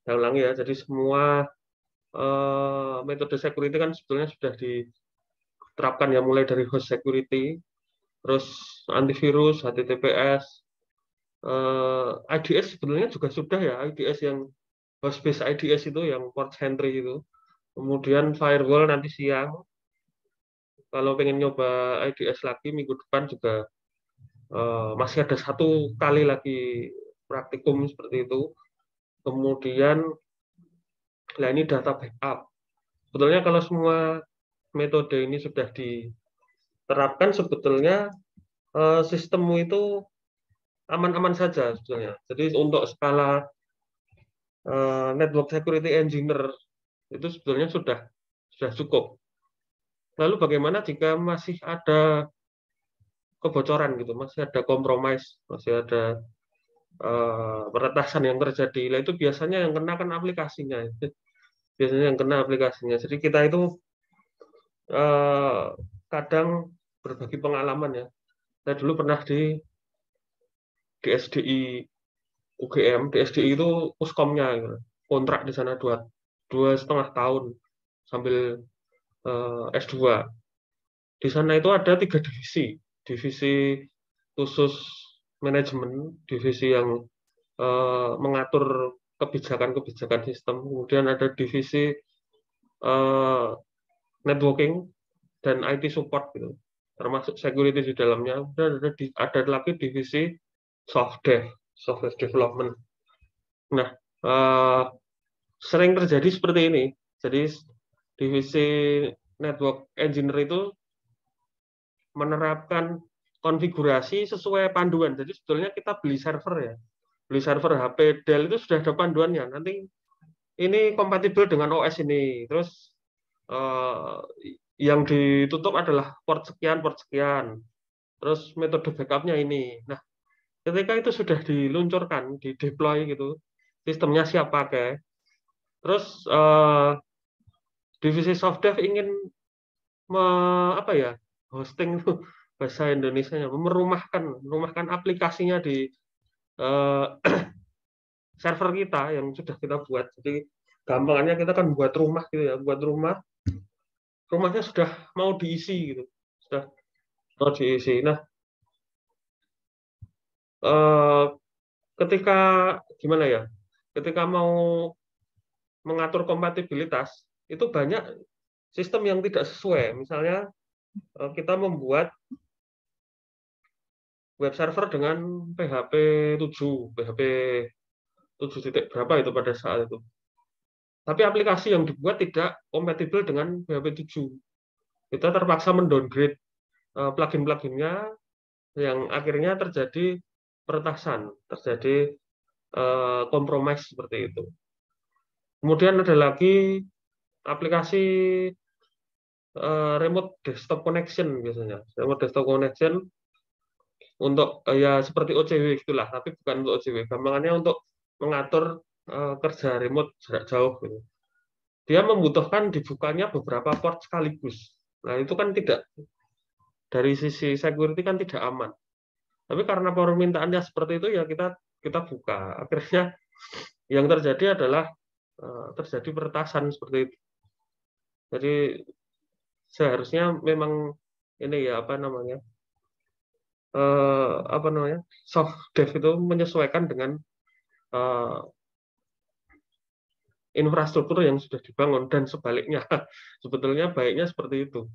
Saya ulangi ya, jadi semua metode security kan sebetulnya sudah diterapkan ya, mulai dari host security, terus antivirus, HTTPS, IDS sebenarnya juga sudah ya, IDS yang host based IDS itu yang port entry itu. Kemudian firewall nanti siang, kalau pengen nyoba IDS lagi minggu depan juga masih ada satu kali lagi praktikum seperti itu. Kemudian, nah ini data backup. Sebetulnya kalau semua metode ini sudah diterapkan, sebetulnya sistemmu itu aman-aman saja sebetulnya. Jadi untuk skala network security engineer itu sebetulnya sudah cukup. Lalu bagaimana jika masih ada kebocoran gitu, masih ada kompromis, masih ada peretasan yang terjadi. Nah, itu biasanya yang kena kan aplikasinya. Biasanya yang kena aplikasinya. Jadi kita itu kadang berbagi pengalaman ya. Saya dulu pernah di SDI UGM, di SDI itu puskomnya gitu. Kontrak di sana dua setengah tahun sambil S2. Di sana itu ada 3 divisi, divisi khusus manajemen, divisi yang mengatur kebijakan-kebijakan sistem, kemudian ada divisi eh, networking dan IT support gitu, termasuk security di dalamnya. Dan ada lagi divisi software development. Nah, eh, sering terjadi seperti ini. Jadi divisi network engineer itu menerapkan konfigurasi sesuai panduan. Jadi sebetulnya kita beli server ya, beli server HP Dell itu sudah ada panduannya. Nanti ini kompatibel dengan OS ini. Terus eh, yang ditutup adalah port sekian. Terus metode backupnya ini. Nah, ketika itu sudah diluncurkan, di deploy gitu, sistemnya siap pakai. Terus divisi softdev ingin apa ya, hosting tuh bahasa Indonesia-nya, merumahkan aplikasinya di eh, server kita yang sudah kita buat. Jadi gampangnya kita kan buat rumah gitu ya, buat rumahnya sudah mau diisi gitu, sudah mau diisi. Nah, eh, ketika gimana ya, ketika mau mengatur kompatibilitas itu banyak sistem yang tidak sesuai. Misalnya kita membuat web server dengan PHP 7, PHP 7 titik berapa itu pada saat itu. Tapi aplikasi yang dibuat tidak kompatibel dengan PHP 7. Kita terpaksa mendowngrade plugin-pluginnya yang akhirnya terjadi peretasan, terjadi kompromis seperti itu. Kemudian ada lagi aplikasi remote desktop connection biasanya. Remote desktop connection untuk ya seperti OCW itulah, tapi bukan untuk OCW. Gampangannya untuk mengatur kerja remote jarak jauh gitu. Dia membutuhkan dibukanya beberapa port sekaligus. Nah, itu kan tidak, dari sisi security kan tidak aman. Tapi karena permintaannya seperti itu ya kita kita buka. Akhirnya yang terjadi adalah terjadi peretasan seperti itu. Jadi seharusnya memang ini ya apa namanya soft dev itu menyesuaikan dengan eh, infrastruktur yang sudah dibangun dan sebaliknya. Sebetulnya baiknya seperti itu.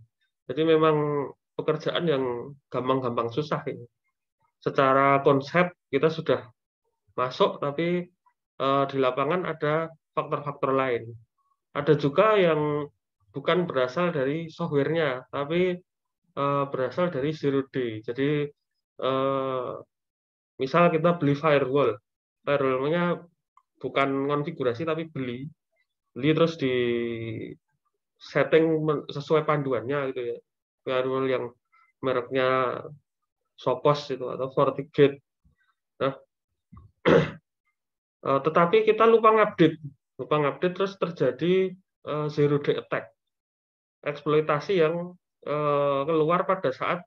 Jadi memang pekerjaan yang gampang-gampang susah ini. Secara konsep kita sudah masuk, tapi di lapangan ada faktor-faktor lain. Ada juga yang bukan berasal dari softwarenya, tapi berasal dari zero day. Jadi eh, misal kita beli firewall, firewallnya bukan konfigurasi tapi beli terus di setting sesuai panduannya gitu ya. Firewall yang mereknya Sophos itu atau FortiGate. Nah, tetapi kita lupa ngupdate terus terjadi zero day attack, eksploitasi yang keluar pada saat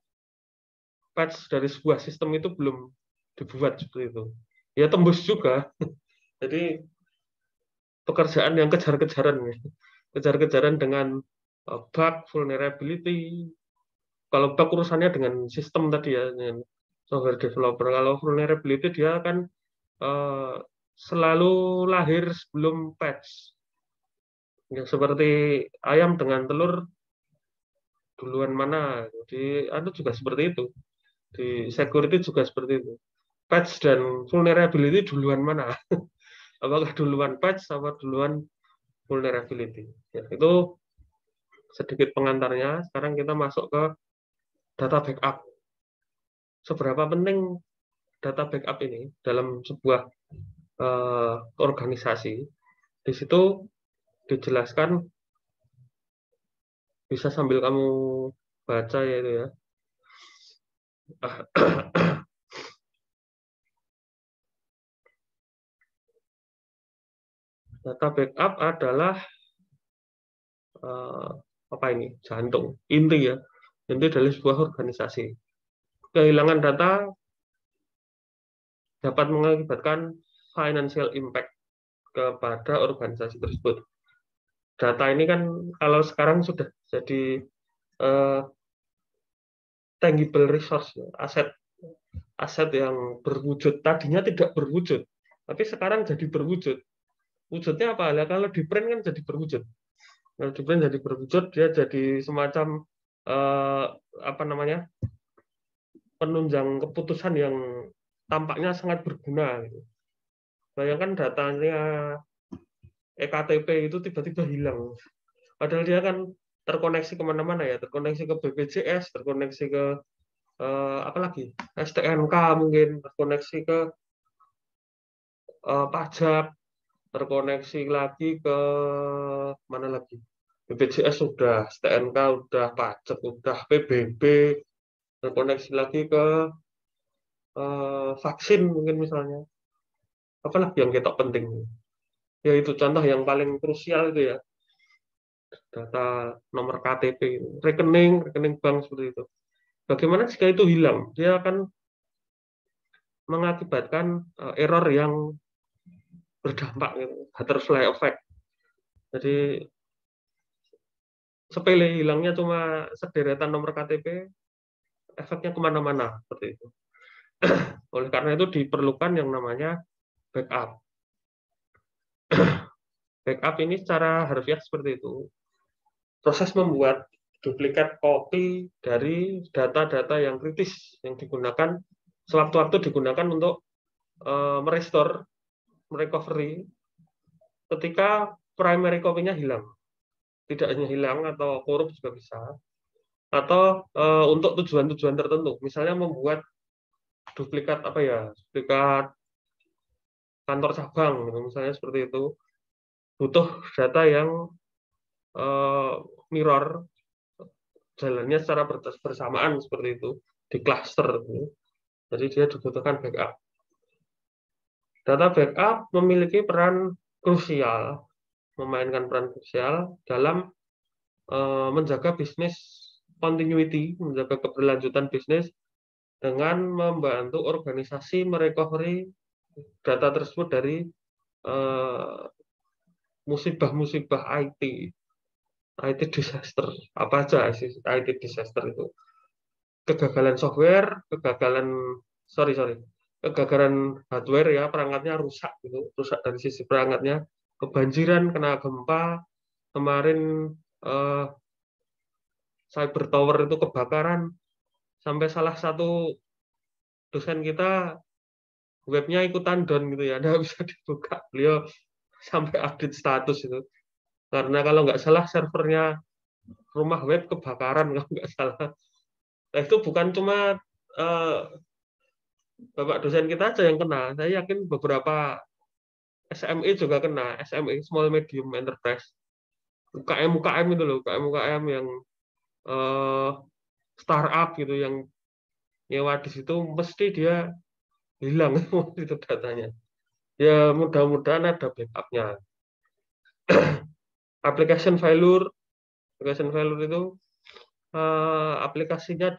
patch dari sebuah sistem itu belum dibuat seperti itu. Ya tembus juga. Jadi pekerjaan yang kejar-kejaran dengan bug, vulnerability. Kalau bug urusannya dengan sistem tadi ya, dengan software developer. Kalau vulnerability dia kan selalu lahir sebelum patch. Ya, seperti ayam dengan telur duluan mana. Di anu juga seperti itu. Di security juga seperti itu. Patch dan vulnerability duluan mana? Apakah duluan patch atau duluan vulnerability? Ya, itu sedikit pengantarnya. Sekarang kita masuk ke data backup. Seberapa penting data backup ini dalam sebuah organisasi? Di situ dijelaskan, bisa sambil kamu baca ya itu ya. Data backup adalah apa ini? Jantung, inti ya. Inti dari sebuah organisasi. Kehilangan data dapat mengakibatkan financial impact kepada organisasi tersebut. Data ini kan kalau sekarang sudah jadi tangible resource, aset yang berwujud. Tadinya tidak berwujud, tapi sekarang jadi berwujud. Wujudnya apa? Nah, kalau di print kan jadi berwujud. Kalau di print jadi berwujud, dia jadi semacam apa namanya, penunjang keputusan yang tampaknya sangat berguna. Gitu. Bayangkan datanya EKTP itu tiba-tiba hilang. Padahal dia kan terkoneksi kemana-mana ya, terkoneksi ke BPJS, terkoneksi ke apa lagi, STNK mungkin, terkoneksi ke pajak, terkoneksi lagi ke mana lagi, BPJS sudah, STNK udah, pajak udah, PBB, terkoneksi lagi ke vaksin mungkin misalnya. Apalagi yang kita penting? Ya itu contoh yang paling krusial itu ya, data nomor KTP, rekening bank seperti itu. Bagaimana jika itu hilang? Dia akan mengakibatkan error yang berdampak, gitu. Butterfly effect. Jadi sepele, hilangnya cuma sederetan nomor KTP, efeknya kemana-mana seperti itu. Oleh karena itu diperlukan yang namanya backup. Backup ini secara harfiah seperti itu. Proses membuat duplikat kopi dari data-data yang kritis yang digunakan sewaktu-waktu digunakan untuk merestore, merecovery ketika primary copy-nya hilang. Tidak hanya hilang atau korup juga bisa, atau untuk tujuan-tujuan tertentu, misalnya membuat duplikat apa ya, duplikat kantor cabang, gitu, misalnya seperti itu, butuh data yang mirror, jalannya secara bersamaan seperti itu, di cluster, gitu. Jadi dia dibutuhkan backup. Data backup memiliki peran krusial, memainkan peran krusial dalam menjaga bisnis continuity, menjaga keberlanjutan bisnis dengan membantu organisasi merecovery data tersebut dari musibah-musibah IT disaster. Apa aja sih IT disaster itu? Kegagalan software, kegagalan hardware ya, perangkatnya rusak gitu, rusak dari sisi perangkatnya, kebanjiran, kena gempa, kemarin cyber tower itu kebakaran, sampai salah satu dosen kita webnya ikutan down gitu ya, nggak bisa dibuka, beliau sampai update status itu, karena kalau nggak salah servernya rumah web kebakaran kalau nggak salah. Nah, itu bukan cuma bapak dosen kita aja yang kena, saya yakin beberapa SME juga kena, SME, small medium enterprise, UKM itu loh, UKM yang startup gitu, yang nyewa di situ mesti dia hilang itu datanya. Ya mudah-mudahan ada backupnya. Application failure itu aplikasinya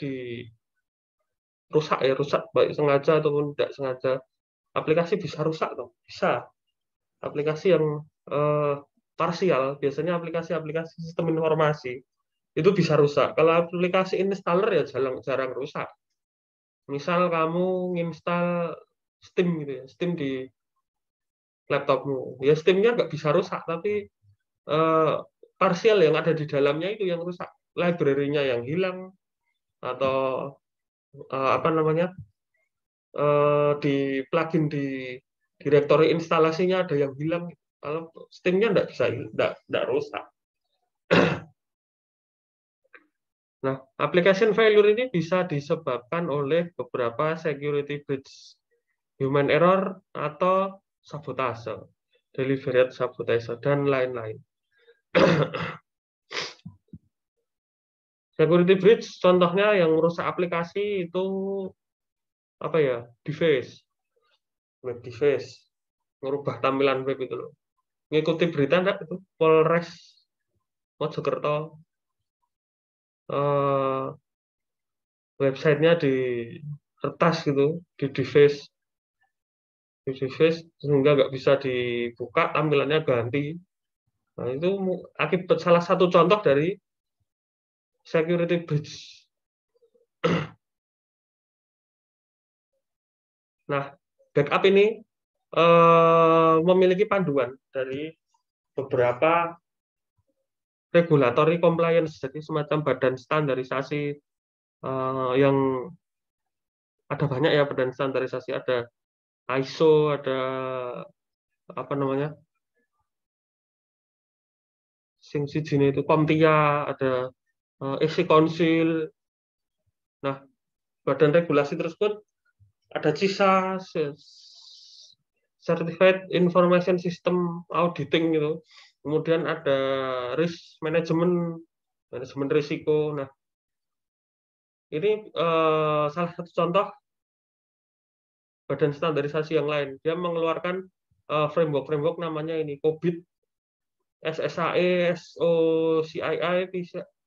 rusak ya, rusak baik sengaja ataupun tidak sengaja. Aplikasi bisa rusak toh, bisa. Aplikasi yang eh, parsial, biasanya aplikasi-aplikasi sistem informasi itu bisa rusak. Kalau aplikasi installer ya jarang jarang rusak. Misal kamu nginstal Steam gitu ya, Steam di laptopmu. Ya Steam-nya nggak bisa rusak, tapi eh, parsial yang ada di dalamnya itu yang rusak. Library-nya yang hilang atau apa namanya di plugin di direktori instalasinya ada yang hilang. Kalau Steam-nya nggak bisa, nggak rusak. Nah, application failure ini bisa disebabkan oleh beberapa security breach, human error, atau sabotase, deliberate sabotage, dan lain-lain. Security breach contohnya yang merusak aplikasi itu apa ya? Device, web device, merubah tampilan web itu loh. Ngikuti berita enggak itu? Polres Mojokerto eh, websitenya di retas gitu, di device sehingga nggak bisa dibuka, tampilannya ganti. Nah, itu akibat salah satu contoh dari security breach. Nah, backup ini memiliki panduan dari beberapa regulatory compliance, jadi semacam badan standarisasi yang ada banyak ya badan standarisasi, ada ISO, ada apa namanya, sing sijine itu CompTIA, ada EC Council. Nah, badan regulasi tersebut ada CISA, Certified Information System Auditing gitu. Kemudian ada risk management, manajemen risiko. Nah, ini salah satu contoh badan standarisasi yang lain. Dia mengeluarkan framework-framework namanya ini COBIT, SSAE, SOCII,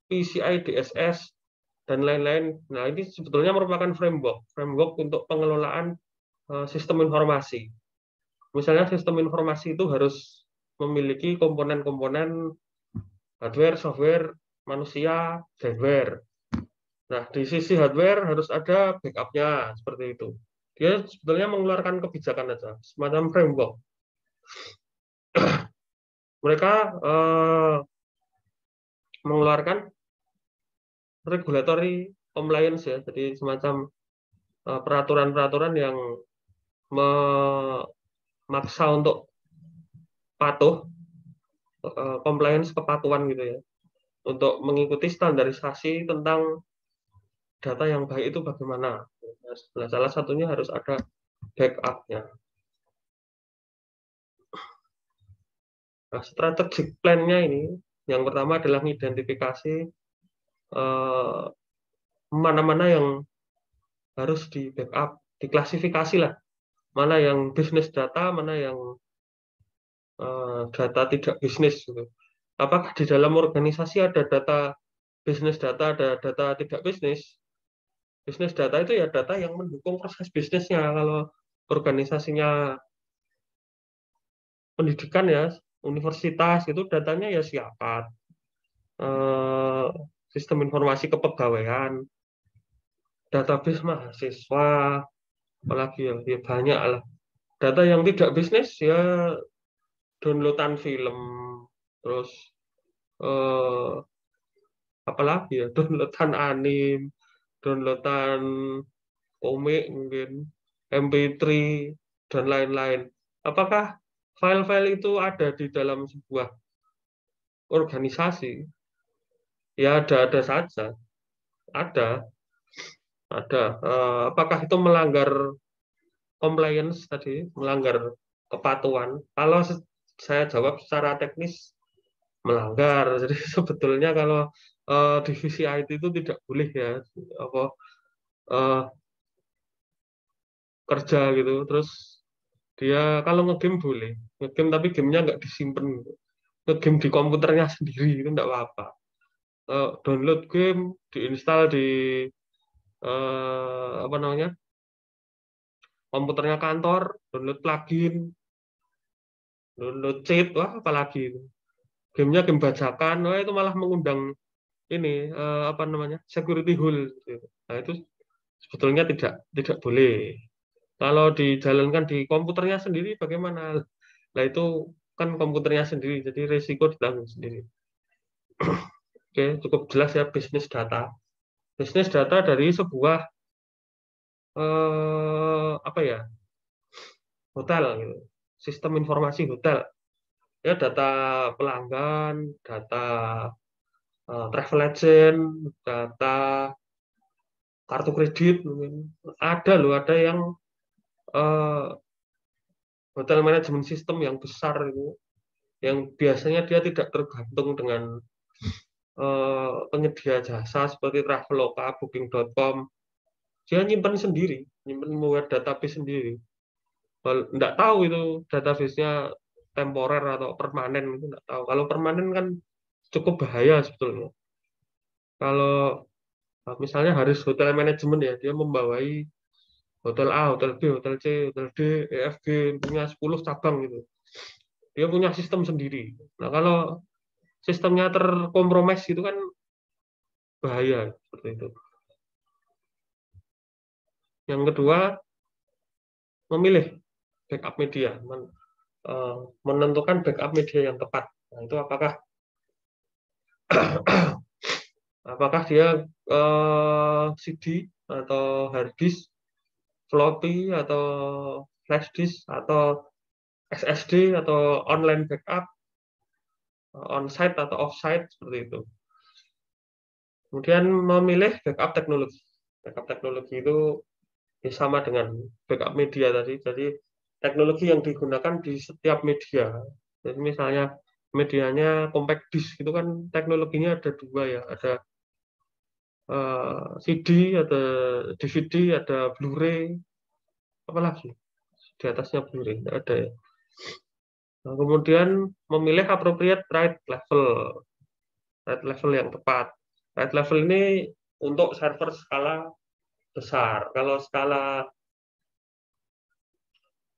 PCI DSS, dan lain-lain. Nah, ini sebetulnya merupakan framework untuk pengelolaan sistem informasi. Misalnya sistem informasi itu harus memiliki komponen-komponen hardware, software, manusia, firmware. Nah, di sisi hardware harus ada backup-nya, seperti itu. Dia sebetulnya mengeluarkan kebijakan aja, semacam framework. Mereka mengeluarkan regulatory compliance ya, jadi semacam peraturan-peraturan yang memaksa untuk patuh, compliance kepatuhan gitu ya, untuk mengikuti standarisasi tentang data yang baik itu bagaimana. Nah, salah satunya harus ada backup-nya. Nah, strategic plan-nya ini, yang pertama adalah mengidentifikasi mana-mana yang harus di backup, diklasifikasi lah, mana yang bisnis data, mana yang data tidak bisnis gitu. Apakah di dalam organisasi ada data bisnis data, ada data tidak bisnis? Bisnis data itu ya data yang mendukung proses bisnisnya. Kalau organisasinya pendidikan ya, universitas itu datanya ya siapa? Eh, sistem informasi kepegawaian, database mahasiswa, apalagi ya, ya banyak lah. Data yang tidak bisnis ya downloadan film, terus eh, apalagi ya downloadan anim, downloadan komik mungkin, MP3 dan lain-lain. Apakah file-file itu ada di dalam sebuah organisasi? Ya ada saja, ada, ada. Apakah itu melanggar compliance tadi, melanggar kepatuhan? Kalau saya jawab secara teknis melanggar. Jadi sebetulnya kalau divisi IT itu tidak boleh ya apa eh, kerja gitu. Terus dia kalau ngegame boleh, ngegame tapi gamenya nggak disimpan gitu. Ngegame di komputernya sendiri itu nggak apa-apa. Download game, diinstal di apa namanya komputernya kantor, download plugin, download cheat, wah apalagi itu. Gamenya game bajakan, wah itu malah mengundang ini apa namanya security hole. Gitu. Nah itu sebetulnya tidak boleh. Kalau dijalankan di komputernya sendiri bagaimana? Nah itu kan komputernya sendiri, jadi risiko ditanggung sendiri. Oke, cukup jelas ya bisnis data. Bisnis data dari sebuah apa ya hotel, gitu. Sistem informasi hotel. Ya data pelanggan, data travel agent, data kartu kredit mungkin. Ada loh, ada yang eh, hotel manajemen sistem yang besar itu, yang biasanya dia tidak tergantung dengan penyedia jasa seperti Traveloka, Booking.com. Dia nyimpen sendiri, nyimpen membuat database sendiri. Nggak tahu itu database-nya temporer atau permanen, itu nggak tahu. Kalau permanen kan cukup bahaya sebetulnya. Kalau misalnya Haris Hotel Manajemen ya, dia membawai hotel A, hotel B, hotel C, hotel D, E, F, G, punya 10 cabang gitu. Dia punya sistem sendiri. Nah, kalau sistemnya terkompromis itu kan bahaya seperti itu. Yang kedua, memilih backup media, menentukan backup media yang tepat. Nah, itu apakah dia CD atau hard disk, floppy atau flash disk atau SSD atau online backup, on-site atau off-site seperti itu. Kemudian memilih backup teknologi. Backup teknologi itu sama dengan backup media tadi. Jadi teknologi yang digunakan di setiap media. Jadi misalnya medianya compact disk itu kan teknologinya ada dua ya, ada CD, ada DVD, ada Blu-ray, apalagi di atasnya Blu-ray nggak ada ya. Nah, kemudian memilih appropriate write level yang tepat. Write level ini untuk server skala besar. Kalau skala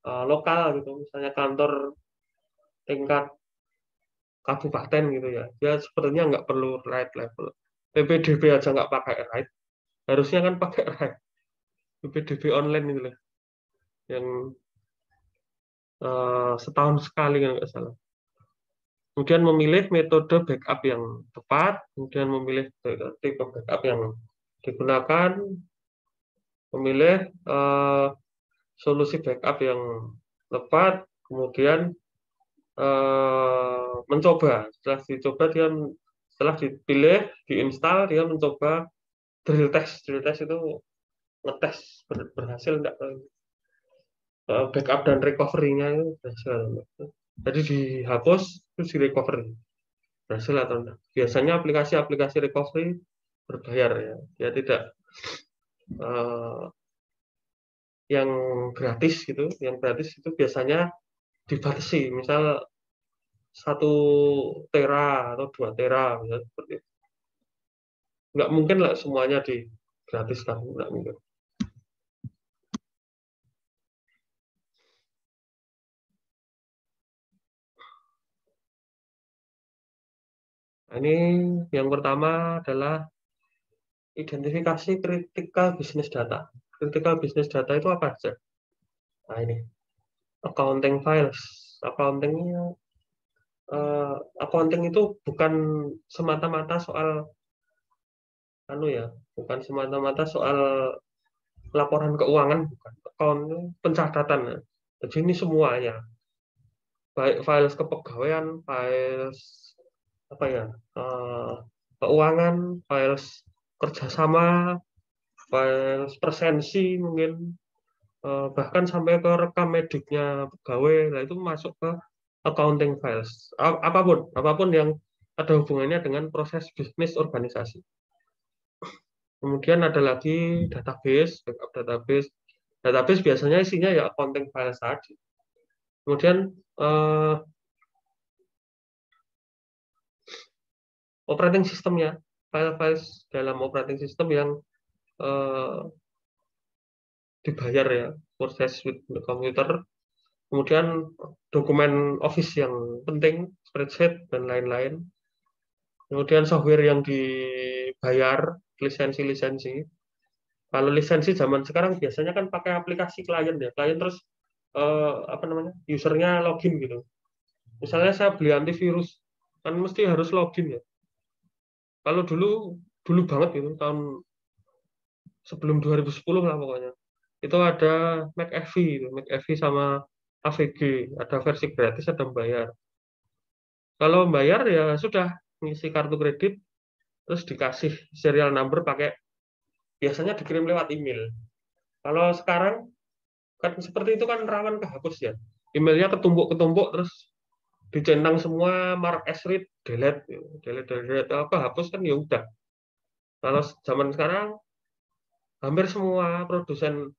lokal gitu, misalnya kantor tingkat kabupaten gitu ya, dia sepertinya nggak perlu write level. PPDB aja nggak pakai write, harusnya kan pakai write. PPDB online itu lah, yang setahun sekali kan nggak salah. Kemudian memilih metode backup yang tepat, kemudian memilih tipe backup yang digunakan, memilih solusi backup yang tepat, kemudian mencoba. Setelah dipilih, diinstal, dia mencoba drill test. Drill test itu ngetes berhasil enggak, backup dan recovery-nya itu berhasil. Jadi dihapus terus di recovery, berhasil atau enggak. Biasanya aplikasi-aplikasi recovery berbayar ya. Dia tidak yang gratis gitu. Yang gratis itu biasanya dibatasi, misal 1 tera atau 2 tera, misalnya seperti itu. Nggak mungkin lah semuanya digratiskan, nggak mungkin. Nah, ini yang pertama adalah identifikasi critical business data. Critical business data itu apa saja? Nah ini accounting files. Accountingnya accounting itu bukan semata-mata soal bukan semata-mata soal laporan keuangan, bukan. Account pencatatan. Jadi ini semuanya, baik files kepegawaian, files apa ya, keuangan, files kerjasama, files presensi mungkin, bahkan sampai ke rekam mediknya pegawai, nah itu masuk ke accounting files. Apapun yang ada hubungannya dengan proses bisnis organisasi. Kemudian ada lagi database, backup database. Database biasanya isinya ya accounting files tadi. Kemudian operating systemnya, file-file dalam operating system yang dibayar ya, proses with the computer. kemudian dokumen Office yang penting, spreadsheet dan lain-lain. Kemudian software yang dibayar, lisensi-lisensi. Kalau lisensi zaman sekarang biasanya kan pakai aplikasi klien ya. Klien terus apa namanya? Usernya login gitu. Misalnya saya beli antivirus, kan mesti harus login ya. Kalau dulu dulu banget gitu, tahun sebelum 2010 lah pokoknya. Itu ada McAfee, itu. McAfee sama AVG, ada versi gratis, ada bayar. Kalau bayar ya sudah ngisi kartu kredit, terus dikasih serial number pakai biasanya dikirim lewat email. Kalau sekarang kan seperti itu kan rawan kehapus ya. Emailnya ketumbuk-ketumbuk terus dicentang semua, mark as read, delete, delete, delete, apa hapus kan ya udah. Kalau zaman sekarang hampir semua produsen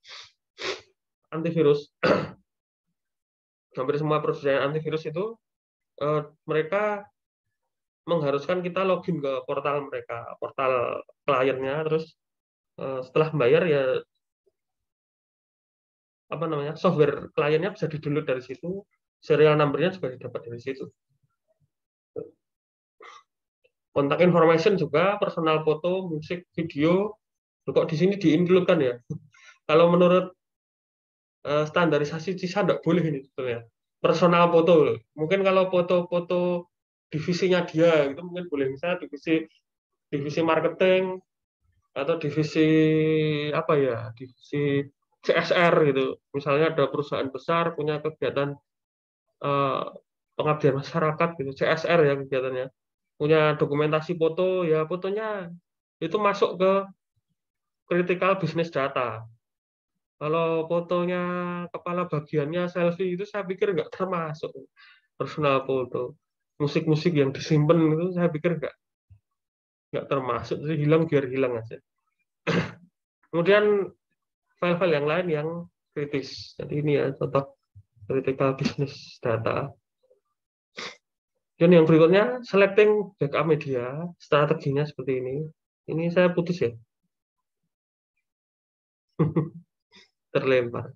antivirus, hampir semua produsen antivirus itu mereka mengharuskan kita login ke portal mereka, portal kliennya, terus setelah bayar ya apa namanya software kliennya bisa di-download dari situ, serial number-nya juga didapat dari situ. Kontak information juga, personal foto, musik, video, kok di sini di-include kan ya. Kalau menurut standarisasi CISA nggak boleh ini sebetulnya. Personal foto loh. Mungkin kalau foto-foto divisinya dia itu mungkin boleh, misalnya divisi marketing atau divisi apa ya, divisi CSR gitu. Misalnya ada perusahaan besar punya kegiatan eh, pengabdian masyarakat gitu, CSR ya kegiatannya. Punya dokumentasi foto, ya fotonya itu masuk ke critical business data. Kalau fotonya kepala bagiannya selfie itu saya pikir nggak termasuk personal foto. Musik-musik yang disimpan itu saya pikir nggak termasuk, jadi hilang biar hilang aja. Kemudian file-file yang lain yang kritis. Jadi ini ya contoh critical business data. Dan yang berikutnya selecting backup media, strateginya seperti ini. Ini saya putus ya, terlempar.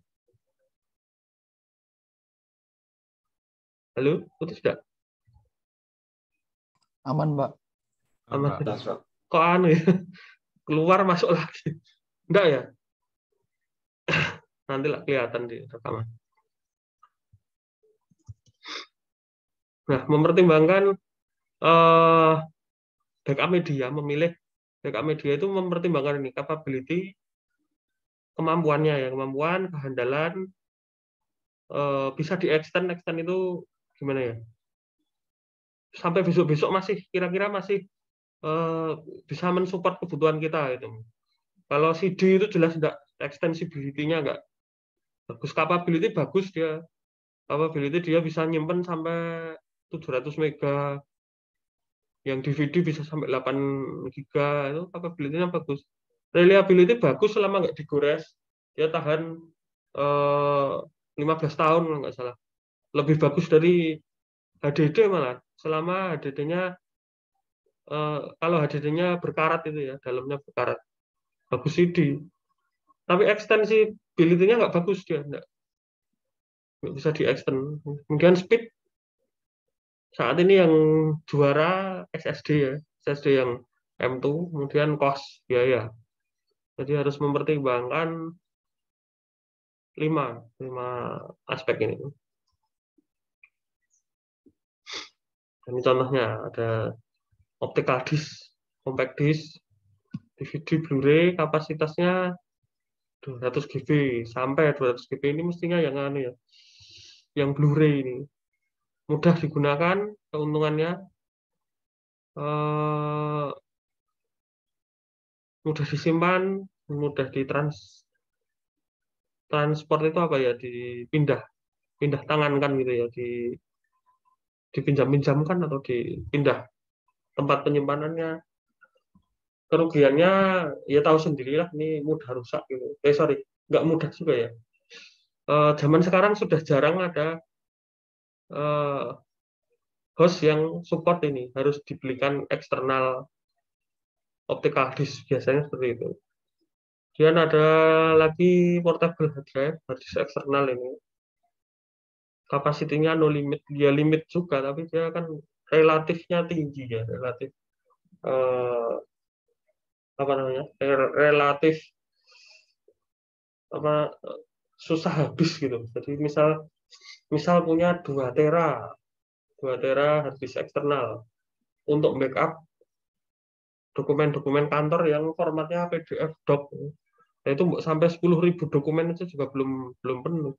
Halo, putus tidak? Aman, Mbak. Aman. Kok anu ya? Keluar masuk lagi. Enggak ya? Nanti lah kelihatan di rekaman. Nah, mempertimbangkan backup media, memilih backup media itu mempertimbangkan ini capability, kemampuannya ya, kemampuan, kehandalan, bisa di-extend, extend itu gimana ya? Sampai besok-besok masih kira-kira masih bisa mensupport kebutuhan kita itu. Kalau CD itu jelas enggak, extensibility-nya enggak bagus, capability bagus dia. Capability dia bisa nyimpen sampai 700 mega, yang DVD bisa sampai 8 giga, itu capability-nya bagus. Reliability bagus selama nggak digores, dia tahan 15 tahun kalau nggak salah. Lebih bagus dari HDD malah, selama HDD-nya kalau HDD-nya berkarat itu ya, dalamnya berkarat. Bagus CD. Tapi extensibility-nya nggak bagus dia, nggak bisa di-extend. Kemudian speed, saat ini yang juara SSD ya, SSD yang M2, kemudian cost biaya. Jadi harus mempertimbangkan lima aspek ini. Ini contohnya ada optical disk, compact disk, DVD, Blu-ray, kapasitasnya 200 GB sampai 200 GB, ini mestinya yang anu ya, yang Blu-ray ini mudah digunakan, keuntungannya mudah disimpan, mudah transport itu apa ya, dipindah pindah tangan kan gitu ya, dipinjam-pinjamkan atau dipindah tempat penyimpanannya. Kerugiannya ya tahu sendirilah, ini mudah rusak gitu. Sorry, nggak mudah juga ya. Zaman sekarang sudah jarang ada host yang support ini, harus dibelikan eksternal optical disk, biasanya seperti itu. Kemudian ada lagi portable hard drive, hard disk eksternal ini. kapasitinya no limit, dia limit juga, tapi dia kan relatifnya tinggi ya, relatif eh, apa namanya, relatif apa susah habis gitu. Jadi misal misal punya 2 tera hard disk eksternal untuk backup dokumen-dokumen kantor yang formatnya PDF doc, nah, itu sampai 10.000 dokumen itu juga belum belum penuh.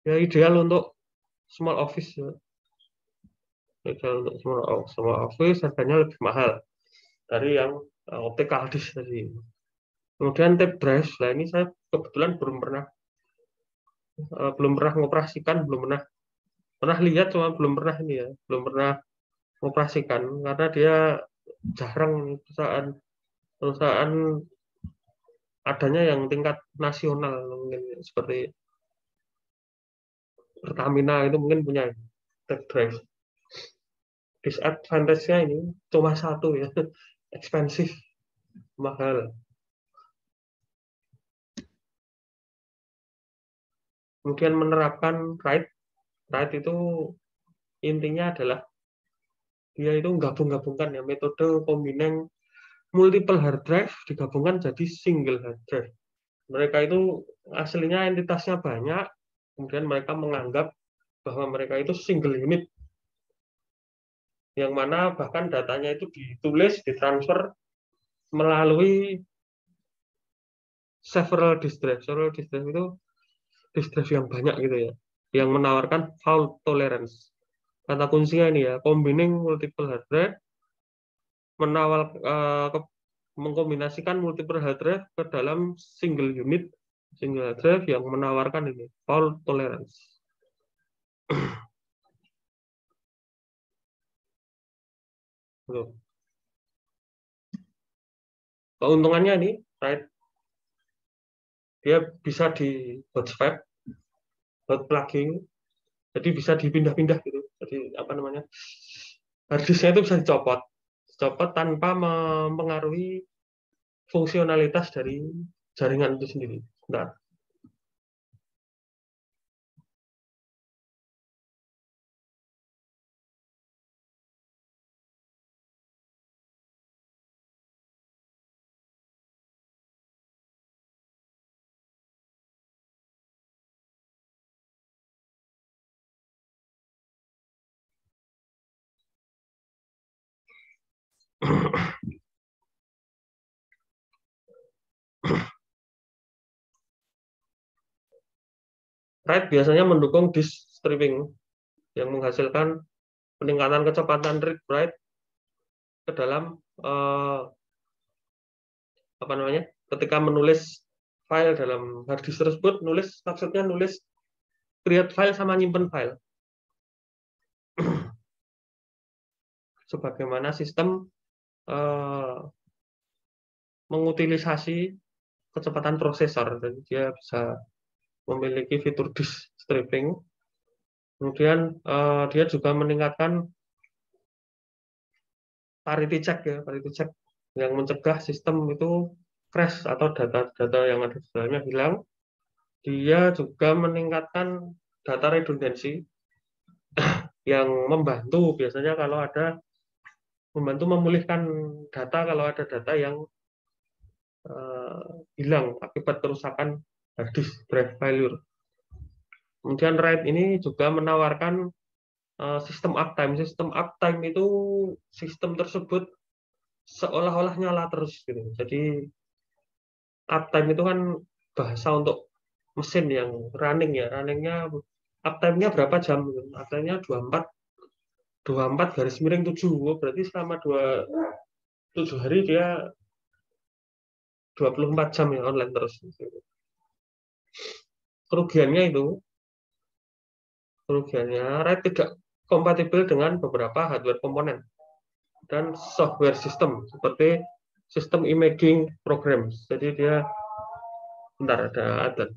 Ya ideal untuk small office ya. Ideal untuk small office harganya lebih mahal dari yang optical disk tadi. Kemudian tape drive, nah ini saya kebetulan belum pernah mengoperasikan, belum pernah pernah lihat, cuma belum pernah ini ya, belum pernah mengoperasikan karena dia jarang perusahaan perusahaan adanya yang tingkat nasional, mungkin seperti Pertamina itu mungkin punya tape drive. Disadvantage-nya ini cuma satu ya, ekspensif, mahal. Kemudian menerapkan RAID. RAID itu intinya adalah dia itu gabung-gabungkan ya, metode combining multiple hard drive digabungkan jadi single hard drive. Mereka itu aslinya entitasnya banyak, kemudian mereka menganggap bahwa mereka itu single unit, yang mana bahkan datanya itu ditulis, ditransfer melalui several disk drive. Several disk drive itu disk drive yang banyak gitu ya, yang menawarkan fault tolerance. Kata kuncinya ini ya, combining multiple hard drive, menawar mengkombinasikan multiple hard drive ke dalam single hard drive yang menawarkan ini fault tolerance. Keuntungannya ini, right, dia bisa di hot swap, hot plugging, jadi bisa dipindah-pindah gitu. Jadi apa namanya, harddisknya itu bisa dicopot tanpa mempengaruhi fungsionalitas dari jaringan itu sendiri. Nah, RAID biasanya mendukung disk stripping yang menghasilkan peningkatan kecepatan read write ke dalam apa namanya, ketika menulis file dalam hard disk tersebut, nulis maksudnya nulis create file sama nyimpen file, sebagaimana sistem eh, mengutilisasi kecepatan prosesor, dan dia bisa memiliki fitur disk stripping. Kemudian dia juga meningkatkan parity check yang mencegah sistem itu crash atau data-data yang ada di dalamnya hilang. Dia juga meningkatkan data redundancy yang biasanya kalau ada membantu memulihkan data kalau ada data yang hilang akibat kerusakan hard disk drive failure. Kemudian RAID ini juga menawarkan sistem uptime. Sistem uptime itu sistem tersebut seolah-olah nyala terus gitu. Jadi uptime itu kan bahasa untuk mesin yang running ya. Runningnya uptime-nya berapa jam? Uptime-nya 24 garis miring 7. Berarti selama 7 hari dia 24 jam ya online terus. Kerugiannya itu, kerugiannya RAID tidak kompatibel dengan beberapa hardware komponen dan software system seperti sistem imaging programs. Jadi dia, bentar ada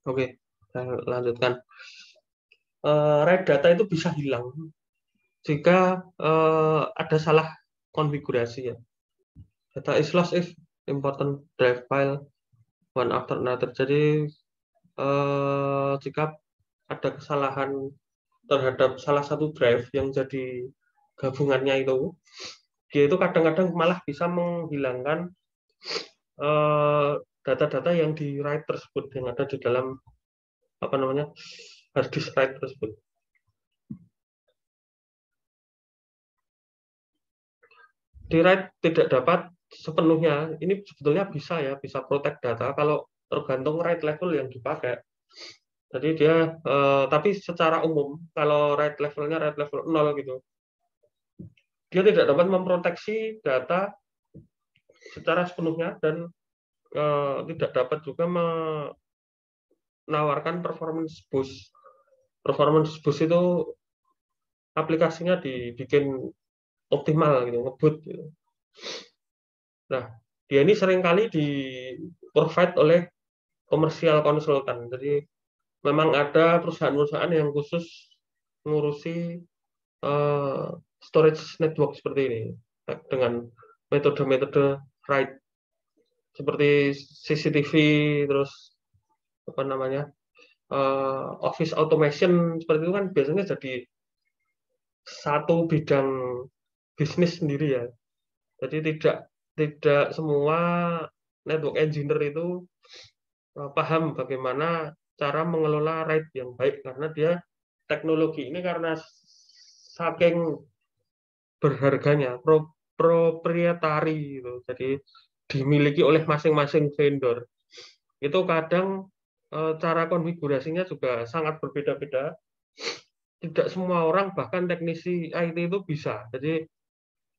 Oke, saya lanjutkan. RAID data itu bisa hilang jika ada salah konfigurasi ya. Data is lost if important drive file one after another. Jadi jika ada kesalahan terhadap salah satu drive yang jadi gabungannya itu, dia itu kadang-kadang malah bisa menghilangkan data-data yang di write tersebut yang ada di dalam apa namanya hard disk write tersebut. Di write tidak dapat sepenuhnya. Ini sebetulnya bisa ya, bisa protect data kalau tergantung write level yang dipakai. Jadi dia, tapi secara umum kalau write levelnya write level 0 gitu, dia tidak dapat memproteksi data secara sepenuhnya dan tidak dapat juga menawarkan performance boost. Performance boost itu aplikasinya dibikin optimal gitu, ngebut gitu. Nah, dia ini seringkali di provide oleh komersial konsultan. Jadi memang ada perusahaan-perusahaan yang khusus mengurusi storage network seperti ini dengan metode-metode RAID seperti CCTV, terus apa namanya office automation seperti itu kan biasanya jadi satu bidang bisnis sendiri ya. Jadi tidak semua network engineer itu paham bagaimana cara mengelola RAID yang baik karena dia teknologi ini karena saking berharganya proprietari gitu. Jadi dimiliki oleh masing-masing vendor. Itu kadang cara konfigurasinya juga sangat berbeda-beda. Tidak semua orang bahkan teknisi IT itu bisa. Jadi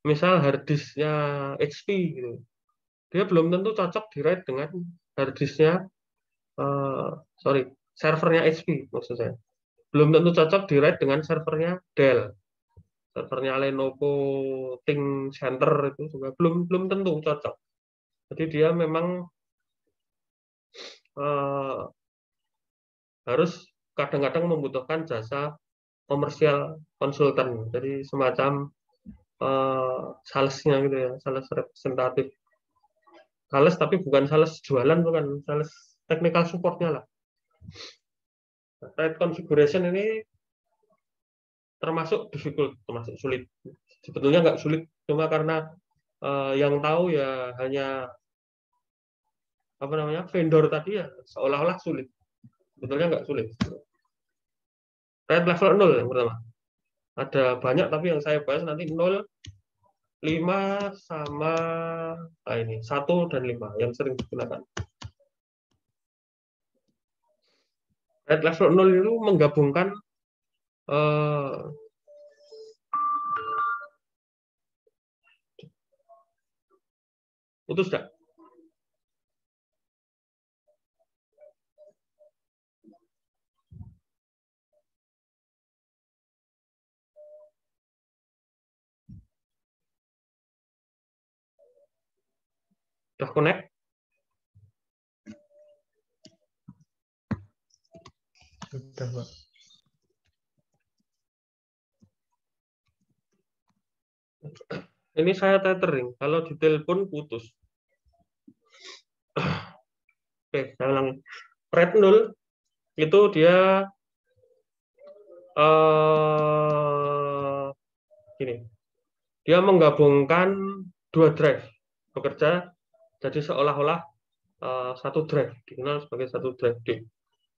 misal harddisknya HP gitu. Dia belum tentu cocok di-write dengan harddisknya servernya HP maksud saya. Belum tentu cocok di-write dengan servernya Dell. Servernya Lenovo Think Center itu juga belum tentu cocok. Jadi dia memang harus kadang-kadang membutuhkan jasa komersial konsultan. Jadi semacam salesnya gitu ya, sales representatif. Sales tapi bukan sales jualan, bukan sales technical supportnya lah. RAID configuration ini termasuk difficult, termasuk sulit. Sebetulnya nggak sulit, cuma karena yang tahu ya hanya apa namanya vendor tadi ya seolah-olah sulit. Sebetulnya nggak sulit. RAID level 0 yang pertama. Ada banyak tapi yang saya bahas nanti 0, 5 sama ini 1 dan 5 yang sering digunakan. RAID level 0 itu menggabungkan putus tidak? Sudah connect? Sudah, Pak. Ini saya tethering, kalau ditelepon putus. Oke, saya ulangi. RAID 0 itu dia gini. Dia menggabungkan dua drive bekerja jadi seolah-olah satu drive dikenal sebagai satu drive D.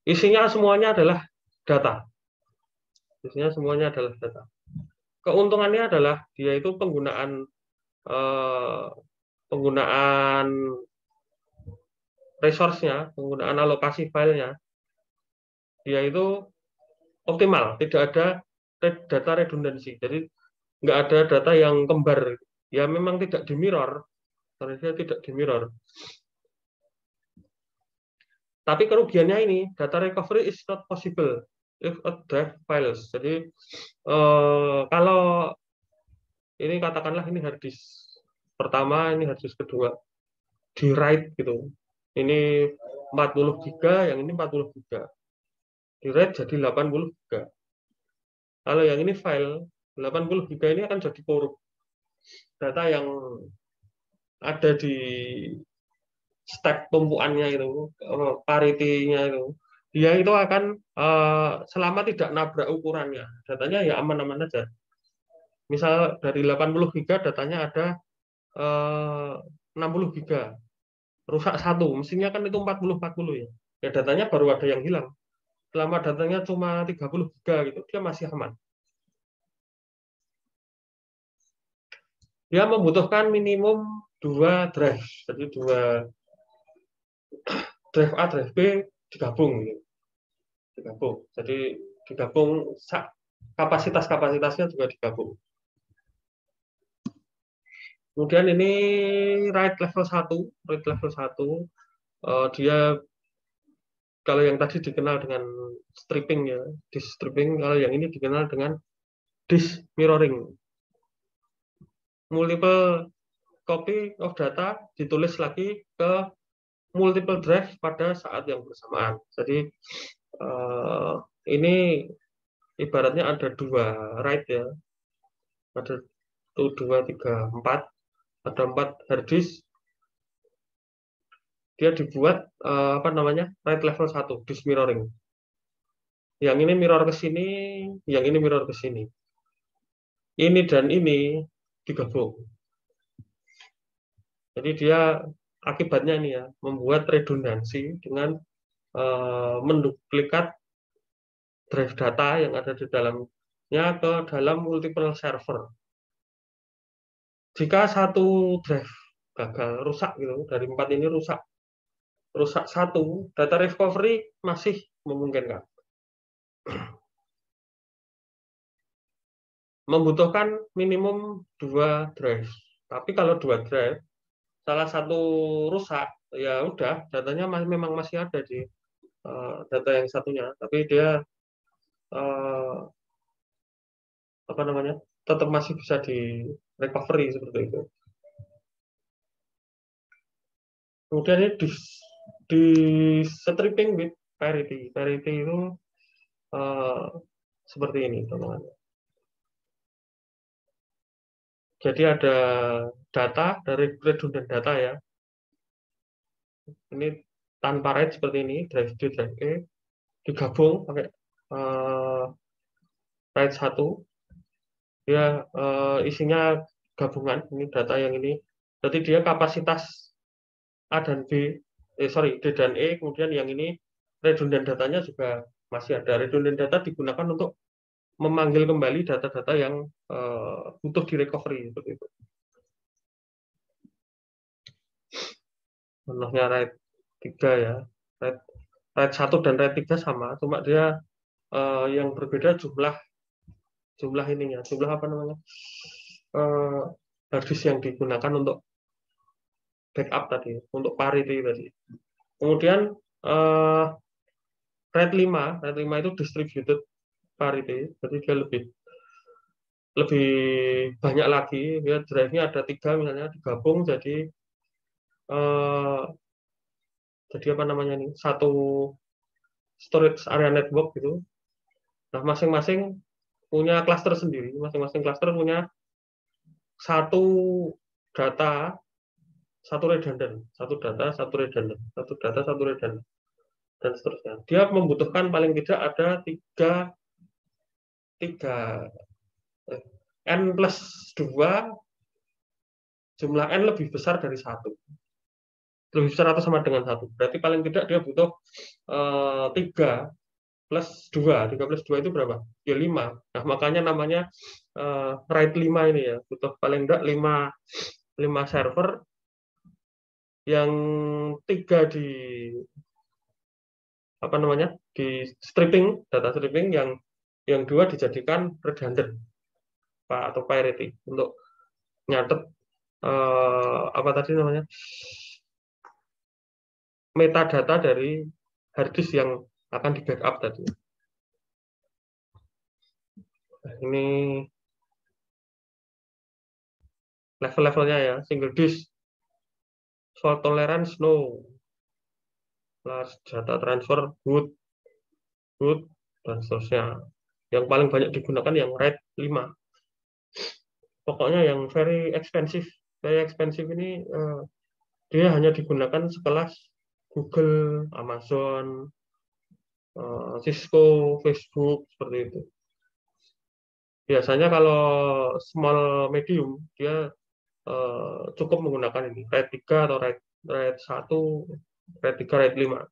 Isinya semuanya adalah data. Isinya semuanya adalah data. Keuntungannya adalah dia itu penggunaan resource-nya, penggunaan alokasi filenya, dia itu optimal, tidak ada data redundansi. Jadi nggak ada data yang kembar. Ya memang tidak di mirror, karena dia tidak di mirror. Tapi kerugiannya ini, data recovery is not possible if a drive files. Jadi kalau ini katakanlah ini hard disk pertama, ini hard disk kedua, di write gitu. Ini 40 giga, yang ini 40 giga. Di RAID jadi 80 giga. Kalau yang ini file 80 giga ini akan jadi korup. Data yang ada di stack tumpuannya itu, parity-nya itu, dia itu akan selama tidak nabrak ukurannya, datanya ya aman-aman aja. Misal dari 80 giga datanya ada 60 giga, rusak satu, mesinnya kan itu 40 ya. Ya datanya baru ada yang hilang. Selama datanya cuma 30 giga gitu, dia masih aman. Dia membutuhkan minimum 2 drive, jadi 2 drive A, drive B digabung gitu. Jadi digabung, kapasitasnya juga digabung. Kemudian ini RAID level 1, dia kalau yang tadi dikenal dengan stripping ya, disk stripping, kalau yang ini dikenal dengan disk mirroring. Multiple copy of data ditulis lagi ke multiple drive pada saat yang bersamaan. Jadi ini ibaratnya ada 2 RAID ya, ada 2, 3, 4, ada 4 hard disk. Dia dibuat RAID level 1, disk mirroring. Yang ini mirror ke sini, yang ini mirror ke sini. Ini dan ini digabung. Jadi dia akibatnya ini ya, membuat redundansi dengan menduplikat drive data yang ada di dalamnya ke dalam multiple server. Jika satu drive gagal, rusak gitu, dari 4 ini rusak satu, data recovery masih memungkinkan. Membutuhkan minimum 2 drive. Tapi kalau 2 drive, salah satu rusak, ya udah, datanya memang masih ada di data yang satunya, tapi dia tetap masih bisa di recovery seperti itu. Kemudian ini di stripping with parity. Parity itu seperti ini, teman-teman. Jadi ada data dari redundant data ya. Ini tanpa RAID seperti ini, drive D, drive E, digabung pakai RAID 1. Dia isinya gabungan, ini data yang ini. Jadi dia kapasitas A dan B, D dan E, kemudian yang ini redundant datanya juga masih ada. Redundant data digunakan untuk memanggil kembali data-data yang butuh di recovery seperti itu. Contohnya RAID 3 ya. RAID 1 dan RAID 3 sama, cuma dia yang berbeda jumlah ininya, jumlah hard disk yang digunakan untuk backup tadi, untuk parity tadi. Kemudian RAID 5 itu distributed parity, jadi dia lebih banyak lagi, ya drive-nya ada 3 misalnya digabung jadi satu storage area network gitu. Nah, masing-masing punya cluster sendiri, masing-masing cluster punya satu data, satu redundant, dan seterusnya. Dia membutuhkan paling tidak ada 3 N plus 2, jumlah N lebih besar dari 1. Lebih besar atau sama dengan 1. Berarti paling tidak dia butuh 3 plus 2. 3 plus 2 itu berapa? Ya 5. Nah, makanya namanya RAID 5 ini ya. Butuh paling tidak 5 server, yang 3 di stripping, data stripping, yang 2 dijadikan redundant atau parity untuk nyatet metadata dari harddisk yang akan di backup tadi. Nah, ini level-levelnya ya, single disk, fault tolerance no, large data transfer, good, dan seterusnya. Yang paling banyak digunakan yang RAID 5. Pokoknya yang very expensive. Very expensive ini dia hanya digunakan sekelas Google, Amazon, Cisco, Facebook, seperti itu. Biasanya kalau small medium, dia cukup menggunakan ini, RAID 3 atau RAID 1, RAID 3, RAID 5.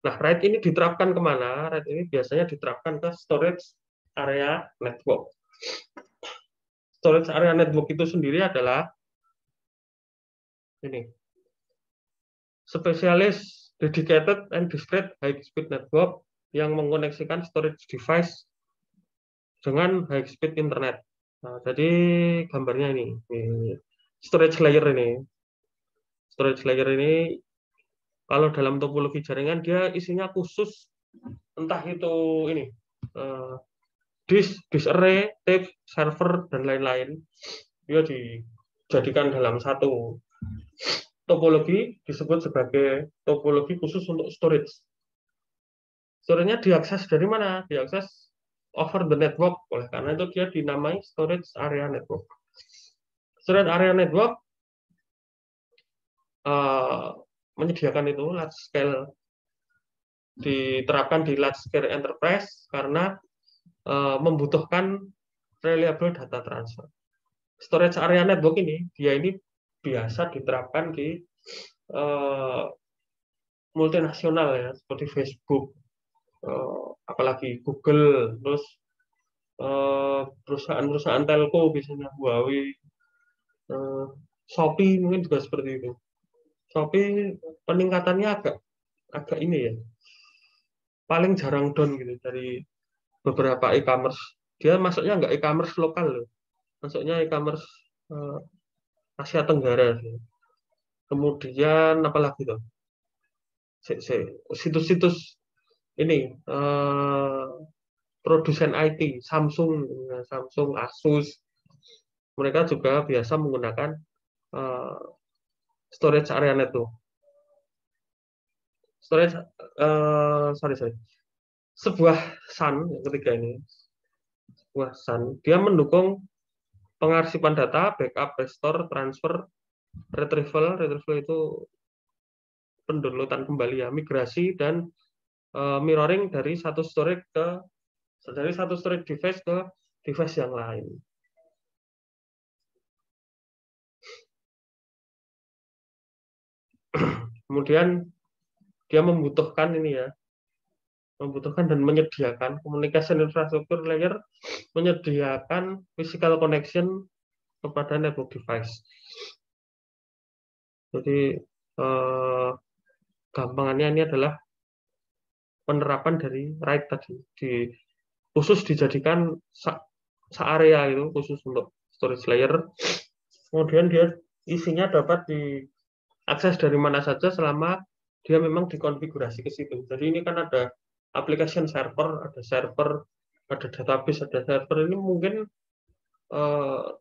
Nah, RAID ini diterapkan kemana? RAID ini biasanya diterapkan ke storage area network. Storage area network itu sendiri adalah ini, spesialis dedicated and discrete high speed network yang mengkoneksikan storage device dengan high speed internet. Nah, jadi gambarnya ini storage layer ini. Storage layer ini kalau dalam topologi jaringan dia isinya khusus, entah itu ini disk array, tape, server, dan lain-lain. Dia dijadikan dalam satu topologi, disebut sebagai topologi khusus untuk storage. Storage-nya diakses dari mana? Diakses over the network. Oleh karena itu dia dinamai storage area network. Storage area network menyediakan itu large scale, diterapkan di large scale enterprise karena membutuhkan reliable data transfer. Storage area network ini, dia ini biasa diterapkan di multinasional ya, seperti Facebook, apalagi Google, terus perusahaan-perusahaan telco, biasanya Huawei, Shopee mungkin juga seperti itu. Shopee peningkatannya agak ini ya, paling jarang down gitu dari beberapa e-commerce. Dia masuknya nggak e-commerce lokal loh, masuknya e-commerce Asia Tenggara. Kemudian apalagi tuh? Situs-situs ini produsen IT, Samsung, Asus, mereka juga biasa menggunakan storage area network. Storage, sorry, sebuah SAN yang ketiga ini, sebuah SAN, dia mendukung pengarsipan data, backup, restore, transfer, retrieval itu pendownloadan kembali ya, migrasi dan mirroring dari satu storage device ke device yang lain. Kemudian dia membutuhkan ini ya, membutuhkan dan menyediakan communication infrastructure layer, menyediakan physical connection kepada network device. Jadi gampangannya ini adalah penerapan dari RAID tadi, khusus dijadikan area itu khusus untuk storage layer. Kemudian dia isinya dapat diakses dari mana saja selama dia memang dikonfigurasi ke situ. Jadi ini kan ada application server, ada database, ada server. Ini mungkin